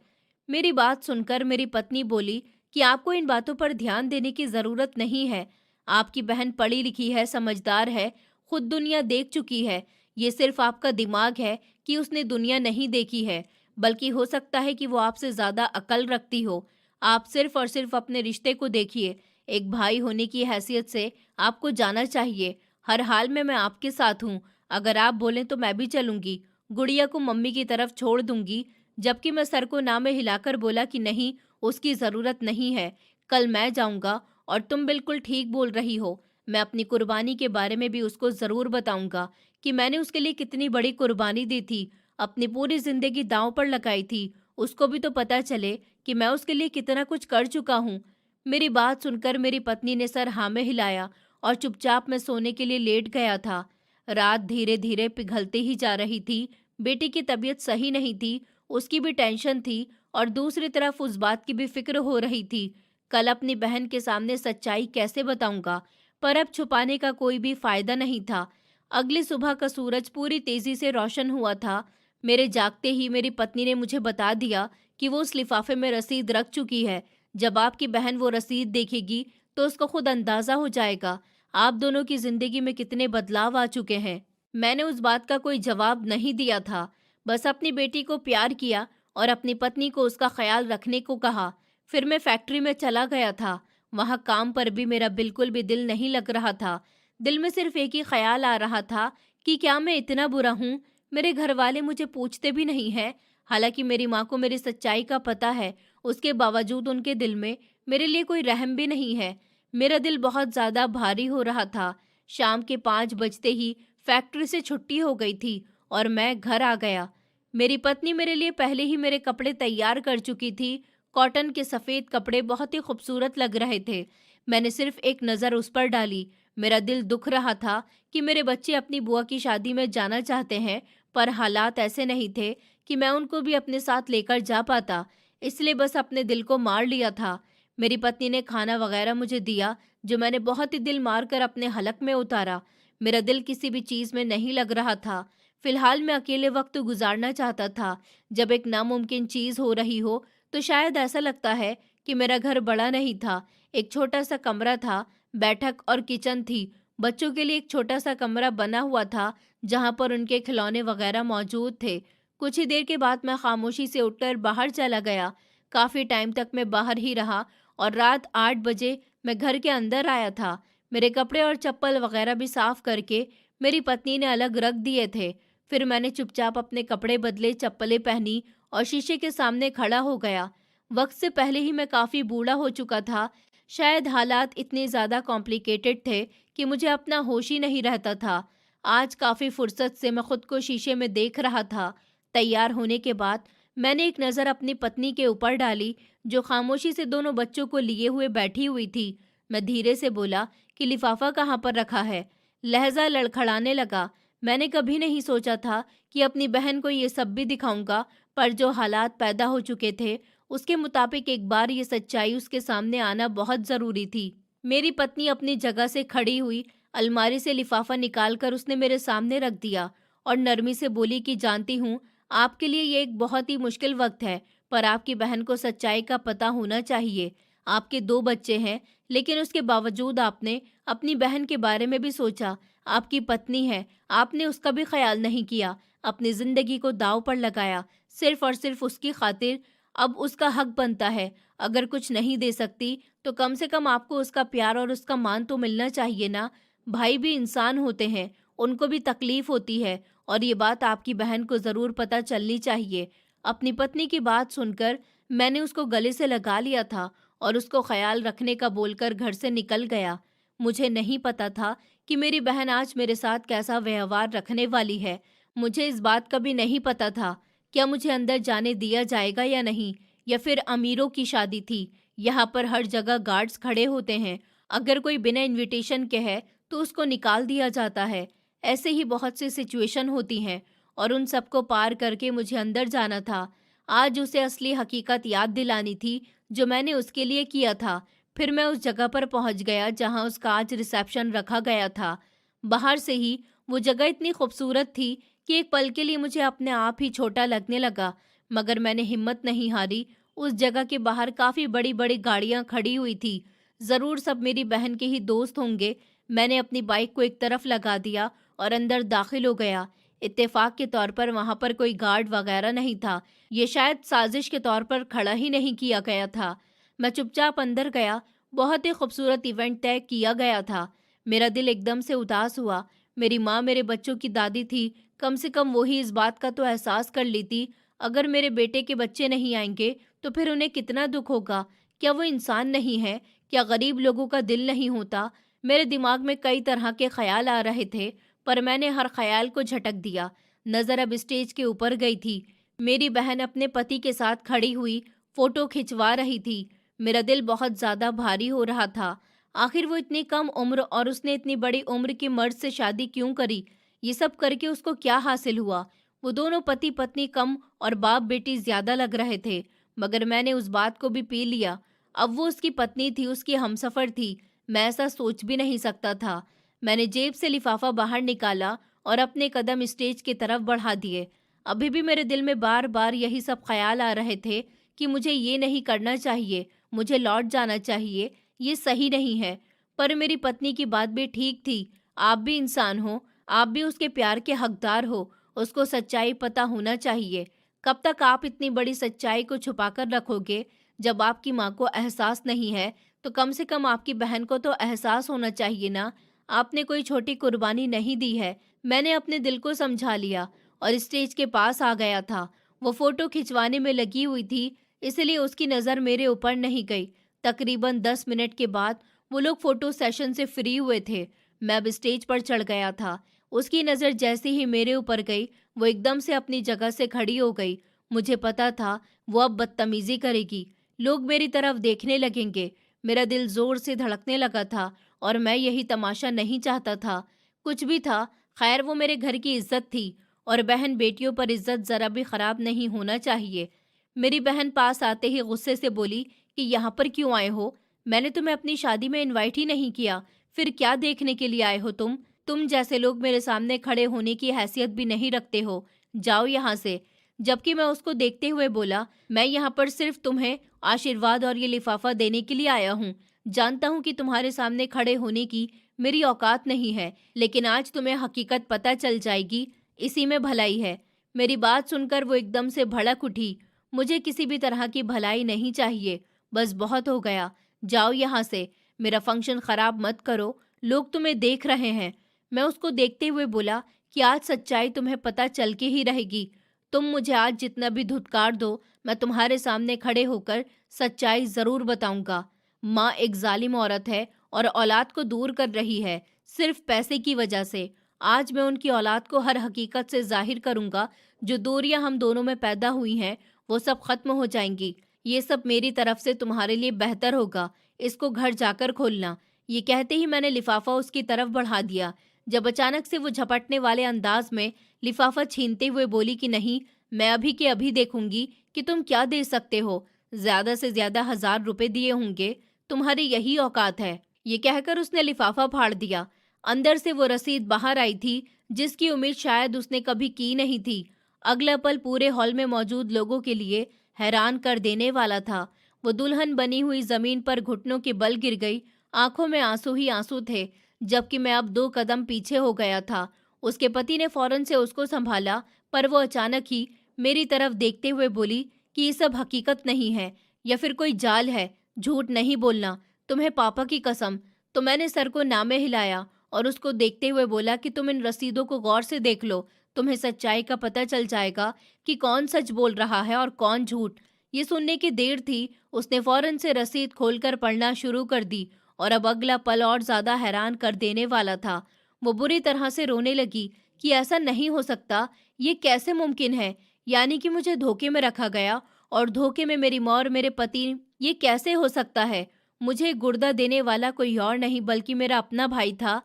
मेरी बात सुनकर मेरी पत्नी बोली कि आपको इन बातों पर ध्यान देने की ज़रूरत नहीं है। आपकी बहन पढ़ी लिखी है, समझदार है, खुद दुनिया देख चुकी है। ये सिर्फ आपका दिमाग है कि उसने दुनिया नहीं देखी है, बल्कि हो सकता है कि वो आपसे ज़्यादा अकल रखती हो। आप सिर्फ और सिर्फ अपने रिश्ते को देखिए। एक भाई होने की हैसियत से आपको जाना चाहिए। हर हाल में मैं आपके साथ हूँ। अगर आप बोलें तो मैं भी चलूँगी। गुड़िया को मम्मी की तरफ छोड़ दूँगी। जबकि मैं सर को ना में हिलाकर बोला कि नहीं, उसकी ज़रूरत नहीं है। कल मैं जाऊँगा और तुम बिल्कुल ठीक बोल रही हो। मैं अपनी कुर्बानी के बारे में भी उसको ज़रूर बताऊँगा कि मैंने उसके लिए कितनी बड़ी कुर्बानी दी थी, अपनी पूरी ज़िंदगी दाँव पर लगाई थी। उसको भी तो पता चले कि मैं उसके लिए कितना कुछ कर चुका हूँ। मेरी बात सुनकर मेरी पत्नी ने सर हाँ में हिलाया और चुपचाप मैं सोने के लिए लेट गया था। रात धीरे धीरे पिघलती ही जा रही थी। बेटी की तबीयत सही नहीं थी, उसकी भी टेंशन थी और दूसरी तरफ उस बात की भी फिक्र हो रही थी, कल अपनी बहन के सामने सच्चाई कैसे बताऊंगा। पर अब छुपाने का कोई भी फायदा नहीं था। अगली सुबह का सूरज पूरी तेजी से रोशन हुआ था। मेरे जागते ही मेरी पत्नी ने मुझे बता दिया कि वो उस लिफाफे में रसीद रख चुकी है। जब आपकी बहन वो रसीद देखेगी तो उसको खुद अंदाजा हो जाएगा आप दोनों की जिंदगी में कितने बदलाव आ चुके हैं। मैंने उस बात का कोई जवाब नहीं दिया था, बस अपनी बेटी को प्यार किया और अपनी पत्नी को उसका ख्याल रखने को कहा। फिर मैं फैक्ट्री में चला गया था। वहाँ काम पर भी मेरा बिल्कुल भी दिल नहीं लग रहा था। दिल में सिर्फ एक ही ख्याल आ रहा था कि क्या मैं इतना बुरा हूँ। मेरे घर वाले मुझे पूछते भी नहीं हैं। हालांकि मेरी माँ को मेरी सच्चाई का पता है, उसके बावजूद उनके दिल में मेरे लिए कोई रहम भी नहीं है। मेरा दिल बहुत ज़्यादा भारी हो रहा था। शाम के 5 बजते ही फैक्ट्री से छुट्टी हो गई थी और मैं घर आ गया। मेरी पत्नी मेरे लिए पहले ही मेरे कपड़े तैयार कर चुकी थी। कॉटन के सफ़ेद कपड़े बहुत ही खूबसूरत लग रहे थे। मैंने सिर्फ एक नज़र उस पर डाली। मेरा दिल दुख रहा था कि मेरे बच्चे अपनी बुआ की शादी में जाना चाहते हैं, पर हालात ऐसे नहीं थे कि मैं उनको भी अपने साथ लेकर जा पाता। इसलिए बस अपने दिल को मार लिया था। मेरी पत्नी ने खाना वगैरह मुझे दिया, जो मैंने बहुत ही दिल मार कर अपने हलक में उतारा। मेरा दिल किसी भी चीज़ में नहीं लग रहा था। फिलहाल मैं अकेले वक्त गुजारना चाहता था। जब एक नामुमकिन चीज़ हो रही हो तो शायद ऐसा लगता है कि मेरा घर बड़ा नहीं था, एक छोटा सा कमरा था। बैठक और किचन थी। बच्चों के लिए एक छोटा सा कमरा बना हुआ था जहाँ पर उनके खिलौने वगैरह मौजूद थे। कुछ ही देर के बाद मैं खामोशी से उठकर बाहर चला गया। काफ़ी टाइम तक मैं बाहर ही रहा और रात 8 बजे मैं घर के अंदर आया था। मेरे कपड़े और चप्पल वगैरह भी साफ करके मेरी पत्नी ने अलग रख दिए थे। फिर मैंने चुपचाप अपने कपड़े बदले, चप्पलें पहनी और शीशे के सामने खड़ा हो गया। वक्त से पहले ही मैं काफ़ी बूढ़ा हो चुका था। शायद हालात इतने ज़्यादा कॉम्प्लिकेटेड थे कि मुझे अपना होश ही नहीं रहता था। आज काफ़ी फुर्सत से मैं खुद को शीशे में देख रहा था। तैयार होने के बाद मैंने एक नज़र अपनी पत्नी के ऊपर डाली, जो खामोशी से दोनों बच्चों को लिए हुए बैठी हुई थी। मैं धीरे से बोला कि लिफाफा कहाँ पर रखा है। लहजा लड़खड़ाने लगा। मैंने कभी नहीं सोचा था कि अपनी बहन को ये सब भी दिखाऊंगा, पर जो हालात पैदा हो चुके थे उसके मुताबिक एक बार ये सच्चाई उसके सामने आना बहुत ज़रूरी थी। मेरी पत्नी अपनी जगह से खड़ी हुई, अलमारी से लिफाफा निकालकर उसने मेरे सामने रख दिया और नरमी से बोली कि जानती हूँ आपके लिए ये एक बहुत ही मुश्किल वक्त है, पर आपकी बहन को सच्चाई का पता होना चाहिए। आपके 2 बच्चे हैं, लेकिन उसके बावजूद आपने अपनी बहन के बारे में भी सोचा। आपकी पत्नी है, आपने उसका भी ख्याल नहीं किया, अपनी ज़िंदगी को दांव पर लगाया, सिर्फ और सिर्फ उसकी खातिर। अब उसका हक बनता है, अगर कुछ नहीं दे सकती तो कम से कम आपको उसका प्यार और उसका मान तो मिलना चाहिए ना। भाई भी इंसान होते हैं, उनको भी तकलीफ होती है और ये बात आपकी बहन को ज़रूर पता चलनी चाहिए। अपनी पत्नी की बात सुनकर मैंने उसको गले से लगा लिया था और उसको ख्याल रखने का बोलकर घर से निकल गया। मुझे नहीं पता था कि मेरी बहन आज मेरे साथ कैसा व्यवहार रखने वाली है। मुझे इस बात का भी नहीं पता था क्या मुझे अंदर जाने दिया जाएगा या नहीं, या फिर अमीरों की शादी थी। यहाँ पर हर जगह गार्ड्स खड़े होते हैं, अगर कोई बिना इनविटेशन के है तो उसको निकाल दिया जाता है। ऐसे ही बहुत सी सिचुएशन होती हैं और उन सबको पार करके मुझे अंदर जाना था। आज उसे असली हकीकत याद दिलानी थी जो मैंने उसके लिए किया था। फिर मैं उस जगह पर पहुंच गया जहां उसका आज रिसेप्शन रखा गया था। बाहर से ही वो जगह इतनी खूबसूरत थी कि एक पल के लिए मुझे अपने आप ही छोटा लगने लगा, मगर मैंने हिम्मत नहीं हारी। उस जगह के बाहर काफ़ी बड़ी बड़ी गाड़ियां खड़ी हुई थी। ज़रूर सब मेरी बहन के ही दोस्त होंगे। मैंने अपनी बाइक को एक तरफ लगा दिया और अंदर दाखिल हो गया। इत्तेफाक के तौर पर वहां पर कोई गार्ड वगैरह नहीं था। ये शायद साजिश के तौर पर खड़ा ही नहीं किया गया था। मैं चुपचाप अंदर गया। बहुत ही खूबसूरत इवेंट तय किया गया था। मेरा दिल एकदम से उदास हुआ। मेरी माँ मेरे बच्चों की दादी थी, कम से कम वो ही इस बात का तो एहसास कर लेती। अगर मेरे बेटे के बच्चे नहीं आएंगे तो फिर उन्हें कितना दुख होगा। क्या वो इंसान नहीं है? क्या गरीब लोगों का दिल नहीं होता? मेरे दिमाग में कई तरह के ख्याल आ रहे थे, पर मैंने हर ख्याल को झटक दिया। नज़र अब स्टेज के ऊपर गई थी। मेरी बहन अपने पति के साथ खड़ी हुई फोटो खिंचवा रही थी। मेरा दिल बहुत ज़्यादा भारी हो रहा था। आखिर वो इतनी कम उम्र और उसने इतनी बड़ी उम्र की मर्द से शादी क्यों करी? ये सब करके उसको क्या हासिल हुआ? वो दोनों पति पत्नी कम और बाप बेटी ज़्यादा लग रहे थे, मगर मैंने उस बात को भी पी लिया। अब वो उसकी पत्नी थी, उसकी हमसफ़र थी। मैं ऐसा सोच भी नहीं सकता था। मैंने जेब से लिफाफा बाहर निकाला और अपने कदम स्टेज की तरफ बढ़ा दिए। अभी भी मेरे दिल में बार बार यही सब ख्याल आ रहे थे कि मुझे ये नहीं करना चाहिए, मुझे लौट जाना चाहिए, ये सही नहीं है। पर मेरी पत्नी की बात भी ठीक थी। आप भी इंसान हो, आप भी उसके प्यार के हकदार हो, उसको सच्चाई पता होना चाहिए। कब तक आप इतनी बड़ी सच्चाई को छुपा कर रखोगे? जब आपकी माँ को एहसास नहीं है तो कम से कम आपकी बहन को तो एहसास होना चाहिए ना। आपने कोई छोटी कुर्बानी नहीं दी है। मैंने अपने दिल को समझा लिया और स्टेज के पास आ गया था। वो फोटो खिंचवाने में लगी हुई थी, इसलिए उसकी नज़र मेरे ऊपर नहीं गई। तकरीबन 10 मिनट के बाद वो लोग फोटो सेशन से फ्री हुए थे। मैं अब स्टेज पर चढ़ गया था। उसकी नज़र जैसे ही मेरे ऊपर गई, वो एकदम से अपनी जगह से खड़ी हो गई। मुझे पता था वो अब बदतमीजी करेगी, लोग मेरी तरफ देखने लगेंगे। मेरा दिल जोर से धड़कने लगा था और मैं यही तमाशा नहीं चाहता था। कुछ भी था, खैर वो मेरे घर की इज्जत थी और बहन बेटियों पर इज्जत ज़रा भी ख़राब नहीं होना चाहिए। मेरी बहन पास आते ही गुस्से से बोली कि यहाँ पर क्यों आए हो? मैंने तुम्हें अपनी शादी में इनवाइट ही नहीं किया, फिर क्या देखने के लिए आए हो तुम? तुम जैसे लोग मेरे सामने खड़े होने की हैसियत भी नहीं रखते हो, जाओ यहाँ से। जबकि मैं उसको देखते हुए बोला, मैं यहाँ पर सिर्फ तुम्हें आशीर्वाद और ये लिफाफा देने के लिए आया हूँ। जानता हूँ कि तुम्हारे सामने खड़े होने की मेरी औकात नहीं है, लेकिन आज तुम्हें हकीकत पता चल जाएगी, इसी में भलाई है। मेरी बात सुनकर वो एकदम से भड़क उठी। मुझे किसी भी तरह की भलाई नहीं चाहिए, बस बहुत हो गया। जाओ यहाँ से, मेरा फंक्शन खराब मत करो, लोग तुम्हें देख रहे हैं। मैं उसको देखते हुए बोला कि आज सच्चाई तुम्हें पता चल के ही रहेगी। तुम मुझे आज जितना भी धुतकार दो, मैं तुम्हारे सामने खड़े होकर सच्चाई जरूर बताऊंगा। माँ एक जालिम औरत है और औलाद को दूर कर रही है, सिर्फ पैसे की वजह से। आज मैं उनकी औलाद को हर हकीकत से जाहिर करूंगा। जो दूरियां हम दोनों में पैदा हुई हैं, वो सब खत्म हो जाएंगी। ये सब मेरी तरफ से तुम्हारे लिए बेहतर होगा। इसको घर जाकर खोलना। ये कहते ही मैंने लिफाफा उसकी तरफ बढ़ा दिया, जब अचानक से वो झपटने वाले अंदाज में लिफाफा छीनते हुए बोली कि नहीं, मैं अभी के अभी देखूंगी कि तुम क्या दे सकते हो। ज्यादा से ज्यादा 1000 रुपए दिए होंगे, तुम्हारी यही औकात है। ये कहकर उसने लिफाफा फाड़ दिया। अंदर से वो रसीद बाहर आई थी, जिसकी उम्मीद शायद उसने कभी की नहीं थी। अगला पल पूरे हॉल में मौजूद लोगों के लिए हैरान कर देने वाला था। वो दुल्हन बनी हुई जमीन पर घुटनों के बल गिर गई। आंखों में आंसू ही आंसू थे, जबकि मैं अब 2 कदम पीछे हो गया था। उसके पति ने फौरन से उसको संभाला, पर वो अचानक ही मेरी तरफ देखते हुए बोली कि ये सब हकीकत नहीं है, या फिर कोई जाल है। झूठ नहीं बोलना, तुम्हें पापा की कसम। तो मैंने सर को नामे हिलाया और उसको देखते हुए बोला कि तुम इन रसीदों को गौर से देख लो। तुम्हें सच्चाई का पता चल जाएगा कि कौन सच बोल रहा है और कौन झूठ। ये सुनने की देर थी, उसने फौरन से रसीद खोलकर पढ़ना शुरू कर दी और अब अगला पल और ज्यादा हैरान कर देने वाला था। वो बुरी तरह से रोने लगी कि ऐसा नहीं हो सकता, ये कैसे मुमकिन है। यानी कि मुझे धोखे में रखा गया और धोखे में मेरी माँ और मेरे पति। ये कैसे हो सकता है। मुझे गुर्दा देने वाला कोई और नहीं बल्कि मेरा अपना भाई था।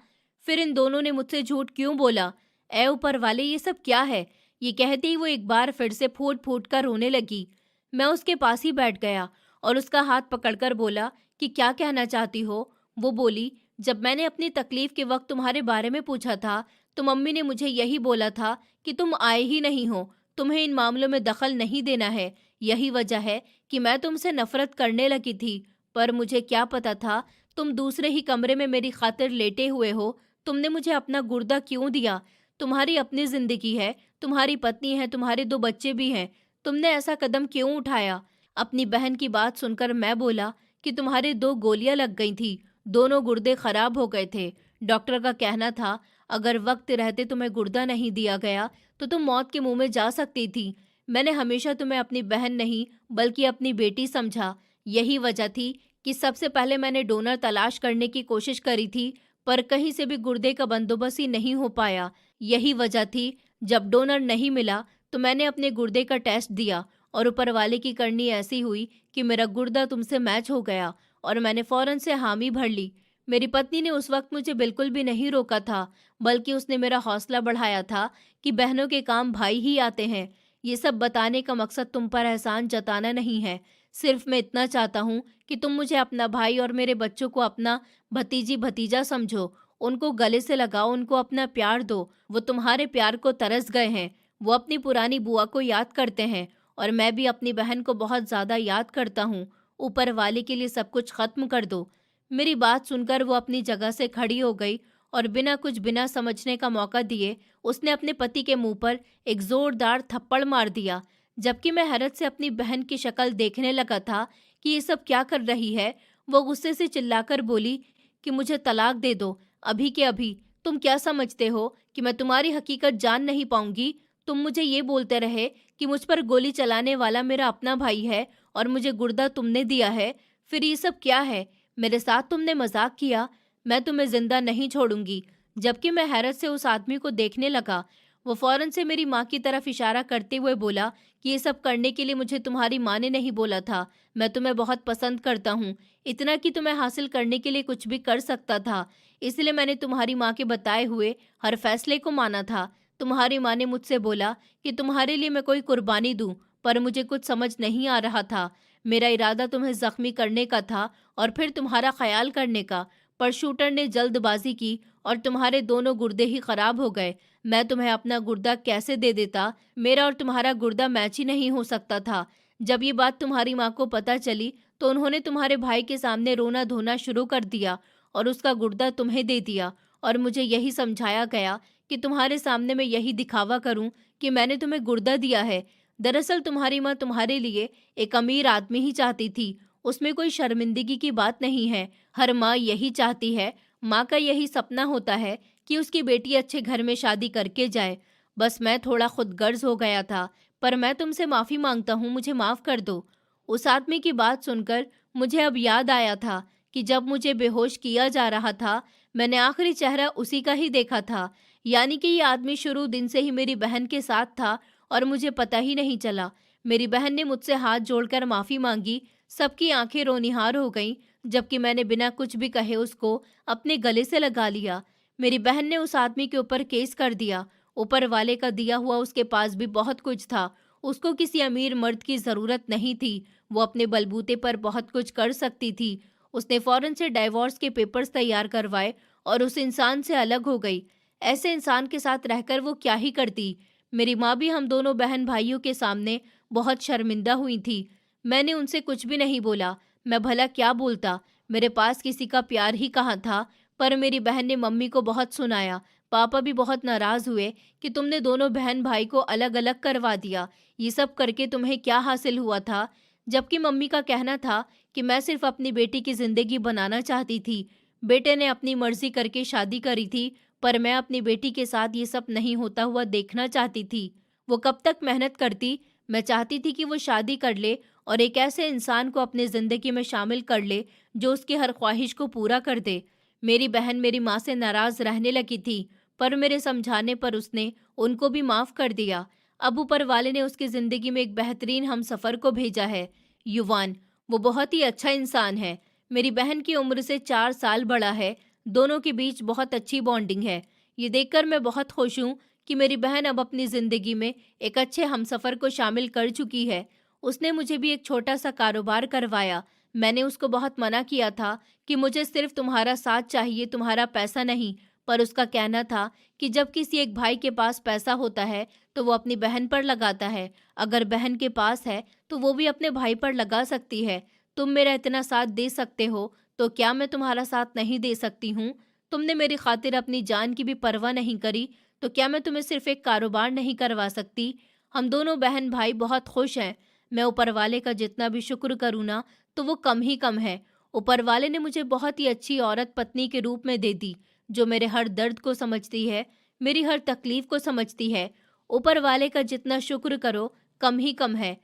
फिर इन दोनों ने मुझसे झूठ क्यों बोला। ए ऊपर वाले, ये सब क्या है। ये कहते ही वो एक बार फिर से फूट फूट कर रोने लगी। मैं उसके पास ही बैठ गया और उसका हाथ पकड़कर बोला कि क्या कहना चाहती हो। वो बोली, जब मैंने अपनी तकलीफ के वक्त तुम्हारे बारे में पूछा था, तो मम्मी ने मुझे यही बोला था कि तुम आए ही नहीं हो, तुम्हें इन मामलों में दखल नहीं देना है। यही वजह है कि मैं तुमसे नफरत करने लगी थी। पर मुझे क्या पता था तुम दूसरे ही कमरे में मेरी खातिर लेटे हुए हो। तुमने मुझे अपना गुर्दा क्यों दिया। तुम्हारी अपनी जिंदगी है, तुम्हारी पत्नी है, तुम्हारे 2 बच्चे भी हैं। तुमने ऐसा कदम क्यों उठाया। अपनी बहन की बात सुनकर मैं बोला कि तुम्हारे 2 गोलियां लग गई थी, दोनों गुर्दे खराब हो गए थे। डॉक्टर का कहना था अगर वक्त रहते तुम्हें गुर्दा नहीं दिया गया तो तुम मौत के मुंह में जा सकती थी। मैंने हमेशा तुम्हें अपनी बहन नहीं बल्कि अपनी बेटी समझा। यही वजह थी कि सबसे पहले मैंने डोनर तलाश करने की कोशिश करी थी, पर कहीं से भी गुर्दे का बंदोबस्त ही नहीं हो पाया। यही वजह थी, जब डोनर नहीं मिला तो मैंने अपने गुर्दे का टेस्ट दिया और ऊपर वाले की करनी ऐसी हुई कि मेरा गुर्दा तुमसे मैच हो गया और मैंने फौरन से हामी भर ली। मेरी पत्नी ने उस वक्त मुझे बिल्कुल भी नहीं रोका था, बल्कि उसने मेरा हौसला बढ़ाया था कि बहनों के काम भाई ही आते हैं। ये सब बताने का मकसद तुम पर एहसान जताना नहीं है। सिर्फ मैं इतना चाहता हूँ कि तुम मुझे अपना भाई और मेरे बच्चों को अपना भतीजी भतीजा समझो। उनको गले से लगाओ, उनको अपना प्यार दो। वो तुम्हारे प्यार को तरस गए हैं। वो अपनी पुरानी बुआ को याद करते हैं और मैं भी अपनी बहन को बहुत ज्यादा याद करता हूँ। ऊपर वाले के लिए सब कुछ खत्म कर दो। मेरी बात सुनकर वो अपनी जगह से खड़ी हो गई और बिना समझने का मौका दिए उसने अपने पति के मुंह पर एक जोरदार थप्पड़ मार दिया। जबकि मैं हैरत से अपनी बहन की शक्ल देखने लगा था कि ये सब क्या कर रही है, वो गुस्से से चिल्लाकर बोली कि मुझे तलाक दे दो अभी के अभी। तुम क्या समझते हो कि मैं तुम्हारी हकीकत जान नहीं पाऊंगी। तुम मुझे ये बोलते रहे कि मुझ पर गोली चलाने वाला मेरा अपना भाई है और मुझे गुर्दा तुमने दिया है। फिर ये सब क्या है। मेरे साथ तुमने मजाक किया। मैं तुम्हें जिंदा नहीं छोड़ूंगी। जबकि मैं हैरत से उस आदमी को देखने लगा। वो फौरन से मेरी माँ की तरफ इशारा करते हुए बोला कि ये सब करने के लिए मुझे तुम्हारी माँ ने नहीं बोला था। मैं तुम्हें बहुत पसंद करता हूँ, इतना कि तुम्हें हासिल करने के लिए कुछ भी कर सकता था। इसलिए मैंने तुम्हारी माँ के बताए हुए हर फैसले को माना था। तुम्हारी माँ ने मुझसे बोला कि तुम्हारे लिए मैं कोई कुर्बानी दूं, पर मुझे कुछ समझ नहीं आ रहा था। मेरा इरादा तुम्हें जख्मी करने का था और फिर तुम्हारा ख्याल करने का, पर शूटर ने जल्दबाजी की और तुम्हारे दोनों गुर्दे ही खराब हो गए। मैं तुम्हें अपना गुर्दा कैसे दे देता। मेरा और तुम्हारा गुर्दा मैच ही नहीं हो सकता था। जब ये बात तुम्हारी माँ को पता चली तो उन्होंने तुम्हारे भाई के सामने रोना धोना शुरू कर दिया और उसका गुर्दा तुम्हें दे दिया, और मुझे यही समझाया गया कि तुम्हारे सामने मैं यही दिखावा करूं कि मैंने तुम्हें गुर्दा दिया है। दरअसल तुम्हारी माँ तुम्हारे लिए एक अमीर आदमी ही चाहती थी, उसमें कोई शर्मिंदगी की बात नहीं है। हर माँ यही चाहती है, माँ का यही सपना होता है कि उसकी बेटी अच्छे घर में शादी करके जाए। बस मैं थोड़ा खुदगर्ज हो गया था, पर मैं तुमसे माफ़ी मांगता हूँ, मुझे माफ़ कर दो। उस आदमी की बात सुनकर मुझे अब याद आया था कि जब मुझे बेहोश किया जा रहा था, मैंने आखिरी चेहरा उसी का ही देखा था। यानी कि ये आदमी शुरू दिन से ही मेरी बहन के साथ था और मुझे पता ही नहीं चला। मेरी बहन ने मुझसे हाथ जोड़कर माफ़ी मांगी। सबकी आंखें रोनिहार हो गईं, जबकि मैंने बिना कुछ भी कहे उसको अपने गले से लगा लिया। मेरी बहन ने उस आदमी के ऊपर केस कर दिया। ऊपर वाले का दिया हुआ उसके पास भी बहुत कुछ था। उसको किसी अमीर मर्द की ज़रूरत नहीं थी। वो अपने बलबूते पर बहुत कुछ कर सकती थी। उसने फौरन से डाइवोर्स के पेपर्स तैयार करवाए और उस इंसान से अलग हो गई। ऐसे इंसान के साथ रहकर वो क्या ही करती। मेरी माँ भी हम दोनों बहन भाइयों के सामने बहुत शर्मिंदा हुई थी। मैंने उनसे कुछ भी नहीं बोला। मैं भला क्या बोलता, मेरे पास किसी का प्यार ही कहाँ था। पर मेरी बहन ने मम्मी को बहुत सुनाया। पापा भी बहुत नाराज़ हुए कि तुमने दोनों बहन भाई को अलग अलग करवा दिया। ये सब करके तुम्हें क्या हासिल हुआ था? जबकि मम्मी का कहना था कि मैं सिर्फ अपनी बेटी की ज़िंदगी बनाना चाहती थी। बेटे ने अपनी मर्जी करके शादी करी थी, पर मैं अपनी बेटी के साथ ये सब नहीं होता हुआ देखना चाहती थी। वो कब तक मेहनत करती, मैं चाहती थी कि वो शादी कर ले और एक ऐसे इंसान को अपनी ज़िंदगी में शामिल कर ले जो उसकी हर ख्वाहिश को पूरा कर दे। मेरी बहन मेरी माँ से नाराज़ रहने लगी थी, पर मेरे समझाने पर उसने उनको भी माफ़ कर दिया। अब ऊपर वाले ने उसकी ज़िंदगी में एक बेहतरीन हमसफ़र को भेजा है, युवान। वो बहुत ही अच्छा इंसान है। मेरी बहन की उम्र से 4 साल बड़ा है। दोनों के बीच बहुत अच्छी बॉन्डिंग है। ये देखकर मैं बहुत खुश हूँ कि मेरी बहन अब अपनी ज़िंदगी में एक अच्छे हमसफ़र को शामिल कर चुकी है। उसने मुझे भी एक छोटा सा कारोबार करवाया। मैंने उसको बहुत मना किया था कि मुझे सिर्फ तुम्हारा साथ चाहिए, तुम्हारा पैसा नहीं। पर उसका कहना था कि जब किसी एक भाई के पास पैसा होता है तो वो अपनी बहन पर लगाता है। अगर बहन के पास है तो वो भी अपने भाई पर लगा सकती है। तुम मेरा इतना साथ दे सकते हो तो क्या मैं तुम्हारा साथ नहीं दे सकती हूँ? तुमने मेरी खातिर अपनी जान की भी परवाह नहीं करी, तो क्या मैं तुम्हें सिर्फ एक कारोबार नहीं करवा सकती? हम दोनों बहन भाई बहुत खुश हैं। मैं ऊपर वाले का जितना भी शुक्र करूँ ना, तो वो कम ही कम है। ऊपर वाले ने मुझे बहुत ही अच्छी औरत पत्नी के रूप में दे दी, जो मेरे हर दर्द को समझती है, मेरी हर तकलीफ को समझती है। ऊपर वाले का जितना शुक्र करो, कम ही कम है।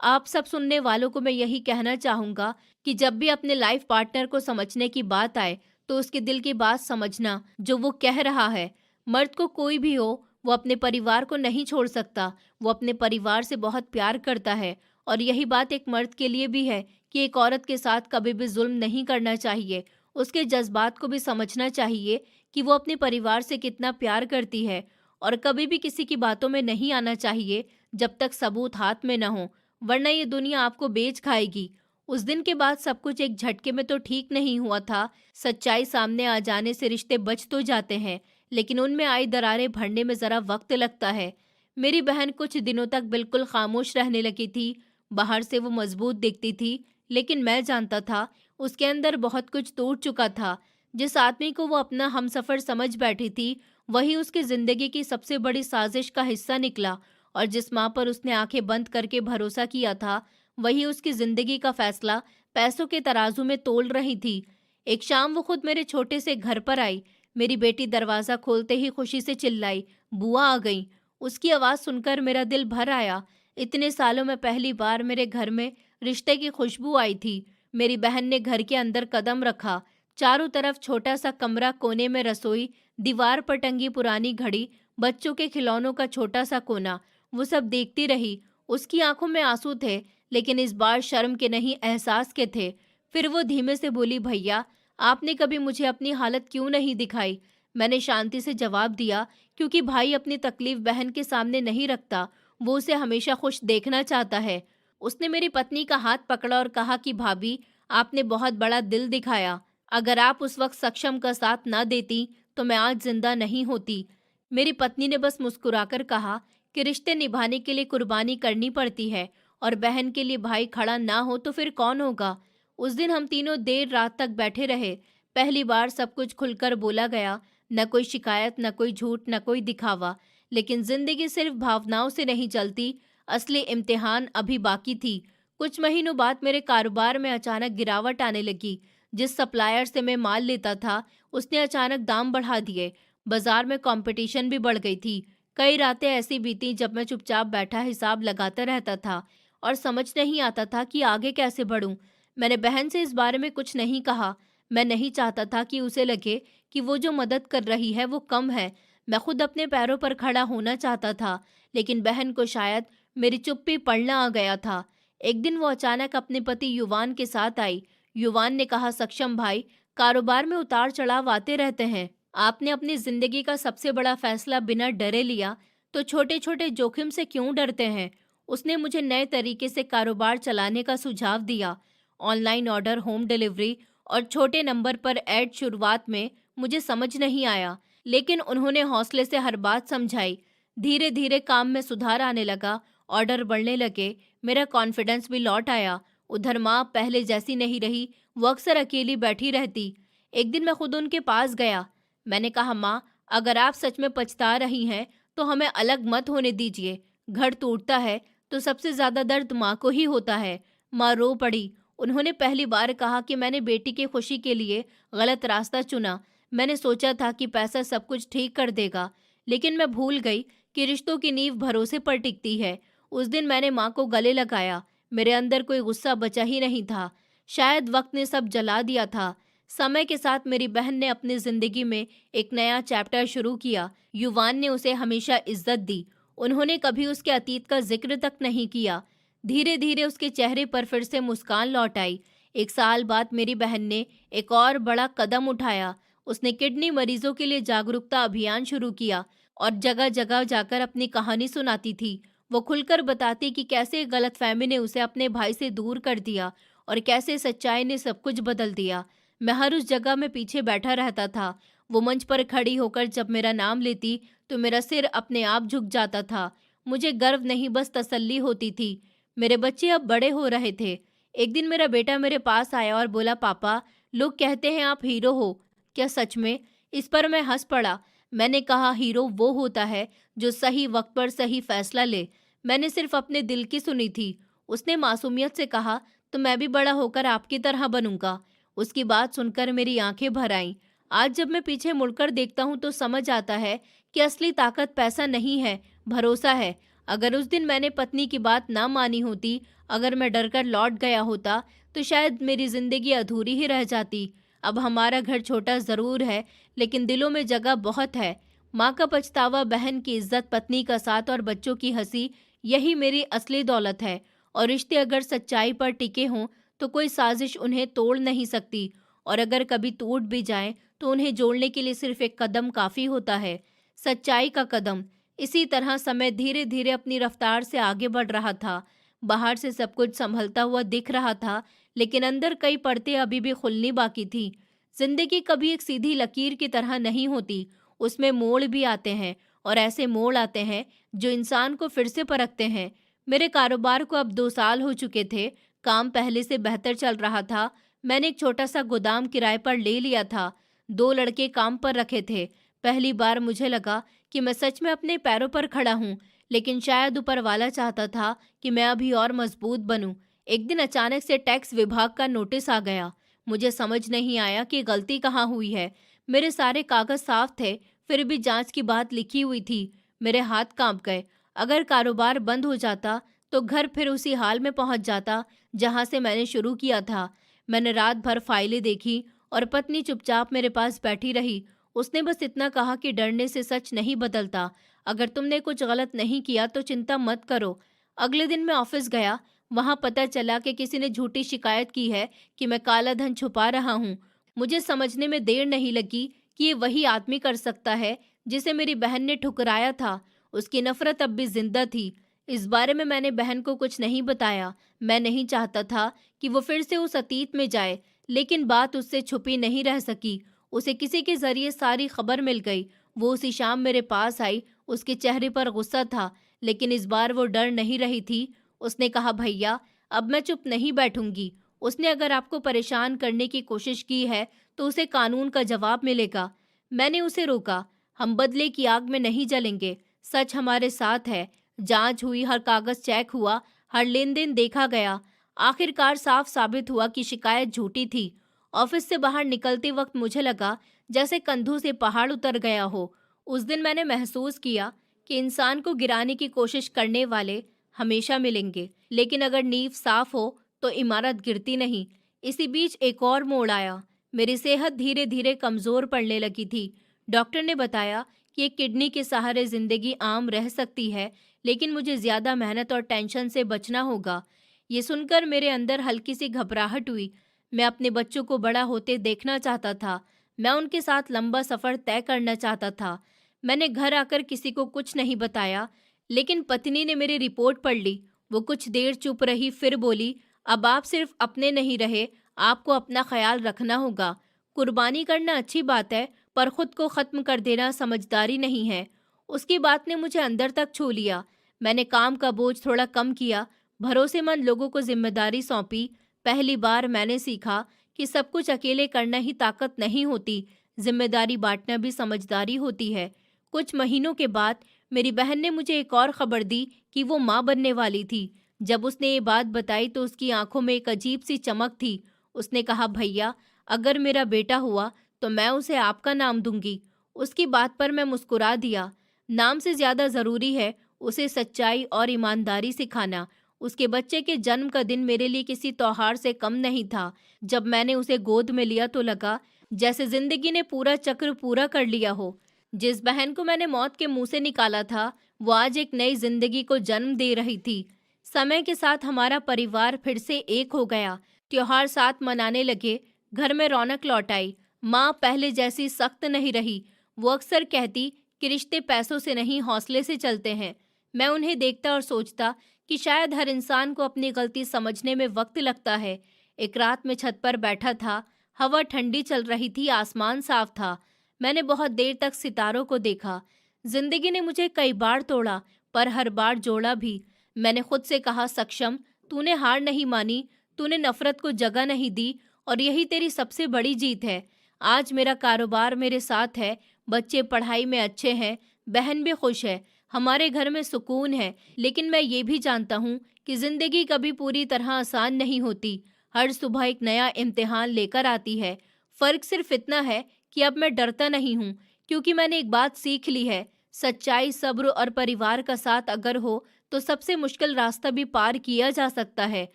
आप सब सुनने वालों को मैं यही कहना चाहूँगा कि जब भी अपने लाइफ पार्टनर को समझने की बात आए, तो उसके दिल की बात समझना, जो वो कह रहा है। मर्द को कोई भी हो, वो अपने परिवार को नहीं छोड़ सकता। वो अपने परिवार से बहुत प्यार करता है, और यही बात एक मर्द के लिए भी है कि एक औरत के साथ कभी भी जुल्म नहीं करना चाहिए। उसके जज्बात को भी समझना चाहिए कि वो अपने परिवार से कितना प्यार करती है, और कभी भी किसी की बातों में नहीं आना चाहिए जब तक सबूत हाथ में न हो, वरना ये दुनिया आपको बेच खाएगी। उस दिन के बाद सब कुछ एक झटके में तो ठीक नहीं हुआ था। सच्चाई सामने आ जाने से रिश्ते बच तो जाते हैं, लेकिन उनमें आई दरारें भरने में ज़रा वक्त लगता है। मेरी बहन कुछ दिनों तक बिल्कुल खामोश रहने लगी थी। बाहर से वो मजबूत दिखती थी, लेकिन मैं जानता था उसके अंदर बहुत कुछ टूट चुका था। जिस आदमी को वो अपना हमसफ़र समझ बैठी थी, वही उसकी ज़िंदगी की सबसे बड़ी साजिश का हिस्सा निकला, और जिस माँ पर उसने आंखें बंद करके भरोसा किया था, वही उसकी ज़िंदगी का फैसला पैसों के तराजू में तोल रही थी। एक शाम वो खुद मेरे छोटे से घर पर आई। मेरी बेटी दरवाज़ा खोलते ही खुशी से चिल्लाई, बुआ आ गई। उसकी आवाज़ सुनकर मेरा दिल भर आया। इतने सालों में पहली बार मेरे घर में रिश्ते की खुशबू आई थी। मेरी बहन ने घर के अंदर कदम रखा। चारों तरफ छोटा सा कमरा, कोने में रसोई, दीवार पर टंगी पुरानी घड़ी, बच्चों के खिलौनों का छोटा सा कोना। वो सब देखती रही। उसकी आंखों में आंसू थे, लेकिन इस बार शर्म के नहीं, एहसास के थे। फिर वो धीमे से बोली, भैया, आपने कभी मुझे अपनी हालत क्यों नहीं दिखाई? मैंने शांति से जवाब दिया, क्योंकि भाई अपनी तकलीफ बहन के सामने नहीं रखता, वो उसे हमेशा खुश देखना चाहता है। उसने मेरी पत्नी का हाथ पकड़ा और कहा कि भाभी, आपने बहुत बड़ा दिल दिखाया। अगर आप उस वक्त सक्षम का साथ ना देती तो मैं आज जिंदा नहीं होती। मेरी पत्नी ने बस मुस्कुराकर कहा कि रिश्ते निभाने के लिए कुर्बानी करनी पड़ती है, और बहन के लिए भाई खड़ा ना हो तो फिर कौन होगा। उस दिन हम तीनों देर रात तक बैठे रहे। पहली बार सब कुछ खुलकर बोला गया, न कोई शिकायत, न कोई झूठ, न कोई दिखावा। लेकिन जिंदगी सिर्फ भावनाओं से नहीं चलती, असली इम्तिहान अभी बाकी थी। कुछ महीनों बाद मेरे कारोबार में अचानक गिरावट आने लगी। जिस सप्लायर से मैं माल लेता था, उसने अचानक दाम बढ़ा दिए। बाजार में कंपटीशन भी बढ़ गई थी। कई रातें ऐसी बीती जब मैं चुपचाप बैठा हिसाब लगाता रहता था और समझ नहीं आता था कि आगे कैसे बढ़ूं। मैंने बहन से इस बारे में कुछ नहीं कहा। मैं नहीं चाहता था कि उसे लगे कि वो जो मदद कर रही है वो कम है। मैं खुद अपने पैरों पर खड़ा होना चाहता था, लेकिन बहन को शायद मेरी चुप्पी पड़ना आ गया था। एक दिन वो अचानक अपने पति युवान के साथ आई। युवान ने कहा, सक्षम भाई, कारोबार में उतार चढ़ाव आते रहते हैं। आपने अपनी जिंदगी का सबसे बड़ा फैसला बिना डरे लिया, तो छोटे छोटे जोखिम से क्यों डरते हैं? उसने मुझे नए तरीके से कारोबार चलाने का सुझाव दिया। ऑनलाइन ऑर्डर, होम डिलीवरी और छोटे नंबर पर ऐड। शुरुआत में मुझे समझ नहीं आया, लेकिन उन्होंने हौसले से हर बात समझाई। धीरे धीरे काम में सुधार आने लगा, ऑर्डर बढ़ने लगे, मेरा कॉन्फिडेंस भी लौट आया। उधर माँ पहले जैसी नहीं रही, वो अक्सर अकेली बैठी रहती। एक दिन मैं खुद उनके पास गया। मैंने कहा, माँ, अगर आप सच में पछता रही हैं तो हमें अलग मत होने दीजिए। घर टूटता है तो सबसे ज्यादा दर्द माँ को ही होता है। माँ रो पड़ी। उन्होंने पहली बार कहा कि मैंने बेटी की खुशी के लिए गलत रास्ता चुना। मैंने सोचा था कि पैसा सब कुछ ठीक कर देगा, लेकिन मैं भूल गई कि रिश्तों की नींव भरोसे पर टिकती है। उस दिन मैंने माँ को गले लगाया। मेरे अंदर कोई गुस्सा बचा ही नहीं था। शायद वक्त ने सब जला दिया था। समय के साथ मेरी बहन ने अपनी जिंदगी में एक नया चैप्टर शुरू किया। युवान ने उसे हमेशा इज्जत दी। उन्होंने कभी उसके अतीत का जिक्र तक नहीं किया। धीरे धीरे उसके चेहरे पर फिर से मुस्कान लौट आई। एक साल बाद मेरी बहन ने एक और बड़ा कदम उठाया। उसने किडनी मरीजों के लिए जागरूकता अभियान शुरू किया और जगह जगह जाकर अपनी कहानी सुनाती थी। वो खुलकर बताती कि कैसे गलतफहमी ने उसे अपने भाई से दूर कर दिया और कैसे सच्चाई ने सब कुछ बदल दिया। मैं हर उस जगह में पीछे बैठा रहता था। वो मंच पर खड़ी होकर जब मेरा नाम लेती तो मेरा सिर अपने आप झुक जाता था। मुझे गर्व नहीं, बस तसल्ली होती थी। मेरे बच्चे अब बड़े हो रहे थे। एक दिन मेरा बेटा मेरे पास आया और बोला, पापा, लोग कहते हैं आप हीरो हो, क्या सच में? इस पर मैं हंस पड़ा। मैंने कहा, हीरो वो होता है जो सही वक्त पर सही फैसला ले। मैंने सिर्फ अपने दिल की सुनी थी। उसने मासूमियत से कहा, तो मैं भी बड़ा होकर आपकी तरह बनूंगा। उसकी बात सुनकर मेरी आंखें भर आईं। आज जब मैं पीछे मुड़कर देखता हूँ तो समझ आता है कि असली ताकत पैसा नहीं है, भरोसा है। अगर उस दिन मैंने पत्नी की बात ना मानी होती, अगर मैं डरकर लौट गया होता, तो शायद मेरी जिंदगी अधूरी ही रह जाती। अब हमारा घर छोटा जरूर है, लेकिन दिलों में जगह बहुत है। माँ का पछतावा, बहन की इज्जत, पत्नी का साथ और बच्चों की हंसी, यही मेरी असली दौलत है। और रिश्ते अगर सच्चाई पर टिके हों तो कोई साजिश उन्हें तोड़ नहीं सकती। और अगर कभी टूट भी जाएं तो उन्हें जोड़ने के लिए सिर्फ एक कदम काफी होता है, सच्चाई का कदम। इसी तरह समय धीरे धीरे अपनी रफ्तार से आगे बढ़ रहा था। बाहर से सब कुछ संभलता हुआ दिख रहा था, लेकिन अंदर कई परतें अभी भी खुलनी बाकी थी। जिंदगी कभी एक सीधी लकीर की तरह नहीं होती, उसमें मोड़ भी आते हैं, और ऐसे मोड़ आते हैं जो इंसान को फिर से परखते हैं। मेरे कारोबार को अब 2 साल हो चुके थे। काम पहले से बेहतर चल रहा था। मैंने एक छोटा सा गोदाम किराए पर ले लिया था। 2 लड़के काम पर रखे थे। पहली बार मुझे लगा कि मैं सच में अपने पैरों पर खड़ा हूँ, लेकिन शायद ऊपर वाला चाहता था कि मैं अभी और मजबूत बनूं। एक दिन अचानक से टैक्स विभाग का नोटिस आ गया। मुझे समझ नहीं आया कि गलती कहाँ हुई है। मेरे सारे कागज साफ थे, फिर भी जांच की बात लिखी हुई थी। मेरे हाथ कांप गए। अगर कारोबार बंद हो जाता तो घर फिर उसी हाल में पहुंच जाता जहां से मैंने शुरू किया था। मैंने रात भर फाइलें देखी और पत्नी चुपचाप मेरे पास बैठी रही। उसने बस इतना कहा कि डरने से सच नहीं बदलता। अगर तुमने कुछ गलत नहीं किया तो चिंता मत करो। अगले दिन मैं ऑफिस गया। वहां पता चला कि किसी ने झूठी शिकायत की है कि मैं काला धन छुपा रहा हूँ। मुझे समझने में देर नहीं लगी कि ये वही आदमी कर सकता है जिसे मेरी बहन ने ठुकराया था। उसकी नफरत अब भी जिंदा थी। इस बारे में मैंने बहन को कुछ नहीं बताया। मैं नहीं चाहता था कि वो फिर से उस अतीत में जाए, लेकिन बात उससे छुपी नहीं रह सकी। उसे किसी के जरिए सारी खबर मिल गई। वो उसी शाम मेरे पास आई। उसके चेहरे पर गुस्सा था, लेकिन इस बार वो डर नहीं रही थी। उसने कहा, भैया, अब मैं चुप नहीं बैठूंगी। उसने अगर आपको परेशान करने की कोशिश की है तो उसे कानून का जवाब मिलेगा। मैंने उसे रोका। हम बदले की आग में नहीं जलेंगे। सच हमारे साथ है। जांच हुई, हर कागज चेक हुआ, हर लेन देन देखा गया। आखिरकार साफ साबित हुआ कि शिकायत झूठी थी। ऑफिस से बाहर निकलते वक्त मुझे लगा जैसे कंधों से पहाड़ उतर गया हो। उस दिन मैंने महसूस किया कि इंसान को गिराने की कोशिश करने वाले हमेशा मिलेंगे, लेकिन अगर नींव साफ हो तो इमारत गिरती नहीं। इसी बीच एक और मोड़ आया। मेरी सेहत धीरे धीरे कमजोर पड़ने लगी थी। डॉक्टर ने बताया कि एक किडनी के सहारे जिंदगी आम रह सकती है, लेकिन मुझे ज्यादा मेहनत और टेंशन से बचना होगा। ये सुनकर मेरे अंदर हल्की सी घबराहट हुई। मैं अपने बच्चों को बड़ा होते देखना चाहता था। मैं उनके साथ लंबा सफर तय करना चाहता था। मैंने घर आकर किसी को कुछ नहीं बताया, लेकिन पत्नी ने मेरी रिपोर्ट पढ़ ली। वो कुछ देर चुप रही, फिर बोली, अब आप सिर्फ अपने नहीं रहे, आपको अपना ख्याल रखना होगा। कुर्बानी करना अच्छी बात है, पर खुद को खत्म कर देना समझदारी नहीं है। उसकी बात ने मुझे अंदर तक छू लिया। मैंने काम का बोझ थोड़ा कम किया, भरोसेमंद लोगों को जिम्मेदारी सौंपी। पहली बार मैंने सीखा कि सब कुछ अकेले करना ही ताकत नहीं होती, जिम्मेदारी बांटना भी समझदारी होती है। कुछ महीनों के बाद मेरी बहन ने मुझे एक और खबर दी कि वो माँ बनने वाली थी। जब उसने ये बात बताई तो उसकी आंखों में एक अजीब सी चमक थी। उसने कहा, भैया, अगर मेरा बेटा हुआ तो मैं उसे आपका नाम दूंगी। उसकी बात पर मैं मुस्कुरा दिया। नाम से ज्यादा जरूरी है उसे सच्चाई और ईमानदारी सिखाना। उसके बच्चे के जन्म का दिन मेरे लिए किसी त्योहार से कम नहीं था। जब मैंने उसे गोद में लिया तो लगा जैसे जिंदगी ने पूरा चक्र पूरा कर लिया हो। जिस बहन को मैंने मौत के मुंह से निकाला था, वो आज एक नई जिंदगी को जन्म दे रही थी। समय के साथ हमारा परिवार फिर से एक हो गया। त्योहार साथ मनाने लगे। घर में रौनक लौट आई। माँ पहले जैसी सख्त नहीं रही। वो अक्सर कहती कि रिश्ते पैसों से नहीं, हौसले से चलते हैं। मैं उन्हें देखता और सोचता कि शायद हर इंसान को अपनी गलती समझने में वक्त लगता है। एक रात में छत पर बैठा था। हवा ठंडी चल रही थी, आसमान साफ था। मैंने बहुत देर तक सितारों को देखा। जिंदगी ने मुझे कई बार तोड़ा, पर हर बार जोड़ा भी। मैंने खुद से कहा, सक्षम, तूने हार नहीं मानी, तूने नफरत को जगह नहीं दी, और यही तेरी सबसे बड़ी जीत है। आज मेरा कारोबार मेरे साथ है, बच्चे पढ़ाई में अच्छे हैं, बहन भी खुश है, हमारे घर में सुकून है। लेकिन मैं ये भी जानता हूँ कि जिंदगी कभी पूरी तरह आसान नहीं होती। हर सुबह एक नया इम्तिहान लेकर आती है। फर्क सिर्फ इतना है कि अब मैं डरता नहीं हूँ, क्योंकि मैंने एक बात सीख ली है, सच्चाई, सब्र और परिवार का साथ अगर हो तो सबसे मुश्किल रास्ता भी पार किया जा सकता है।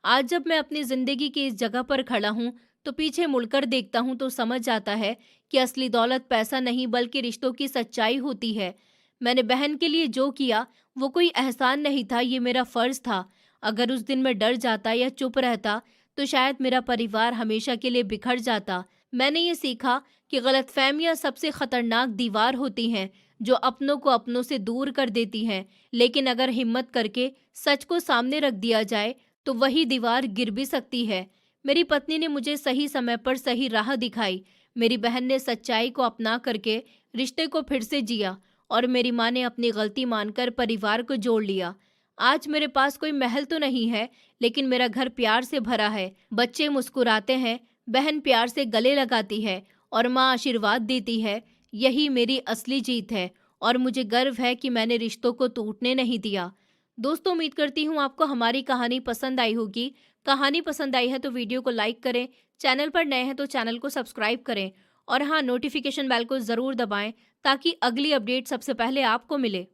आज जब मैं अपनी जिंदगी की इस जगह पर खड़ा हूँ तो पीछे मुड़कर देखता हूँ तो समझ आता है कि असली दौलत पैसा नहीं बल्कि रिश्तों की सच्चाई होती है। मैंने बहन के लिए जो किया वो कोई एहसान नहीं था, ये मेरा फर्ज था। अगर उस दिन मैं डर जाता या चुप रहता तो शायद मेरा परिवार हमेशा के लिए बिखर जाता। मैंने ये सीखा कि गलतफहमियां सबसे खतरनाक दीवार होती हैं, जो अपनों को अपनों से दूर कर देती हैं। लेकिन अगर हिम्मत करके सच को सामने रख दिया जाए तो वही दीवार गिर भी सकती है। मेरी पत्नी ने मुझे सही समय पर सही राह दिखाई। मेरी बहन ने सच्चाई को अपना करके रिश्ते को फिर से जिया, और मेरी माँ ने अपनी गलती मानकर परिवार को जोड़ लिया। आज मेरे पास कोई महल तो नहीं है, लेकिन मेरा घर प्यार से भरा है। बच्चे मुस्कुराते हैं, बहन प्यार से गले लगाती है, और माँ आशीर्वाद देती है। यही मेरी असली जीत है, और मुझे गर्व है कि मैंने रिश्तों को टूटने नहीं दिया। दोस्तों, उम्मीद करती हूँ आपको हमारी कहानी पसंद आई होगी। कहानी पसंद आई है तो वीडियो को लाइक करें, चैनल पर नए हैं तो चैनल को सब्सक्राइब करें, और हाँ, नोटिफिकेशन बेल को ज़रूर दबाएं ताकि अगली अपडेट सबसे पहले आपको मिले।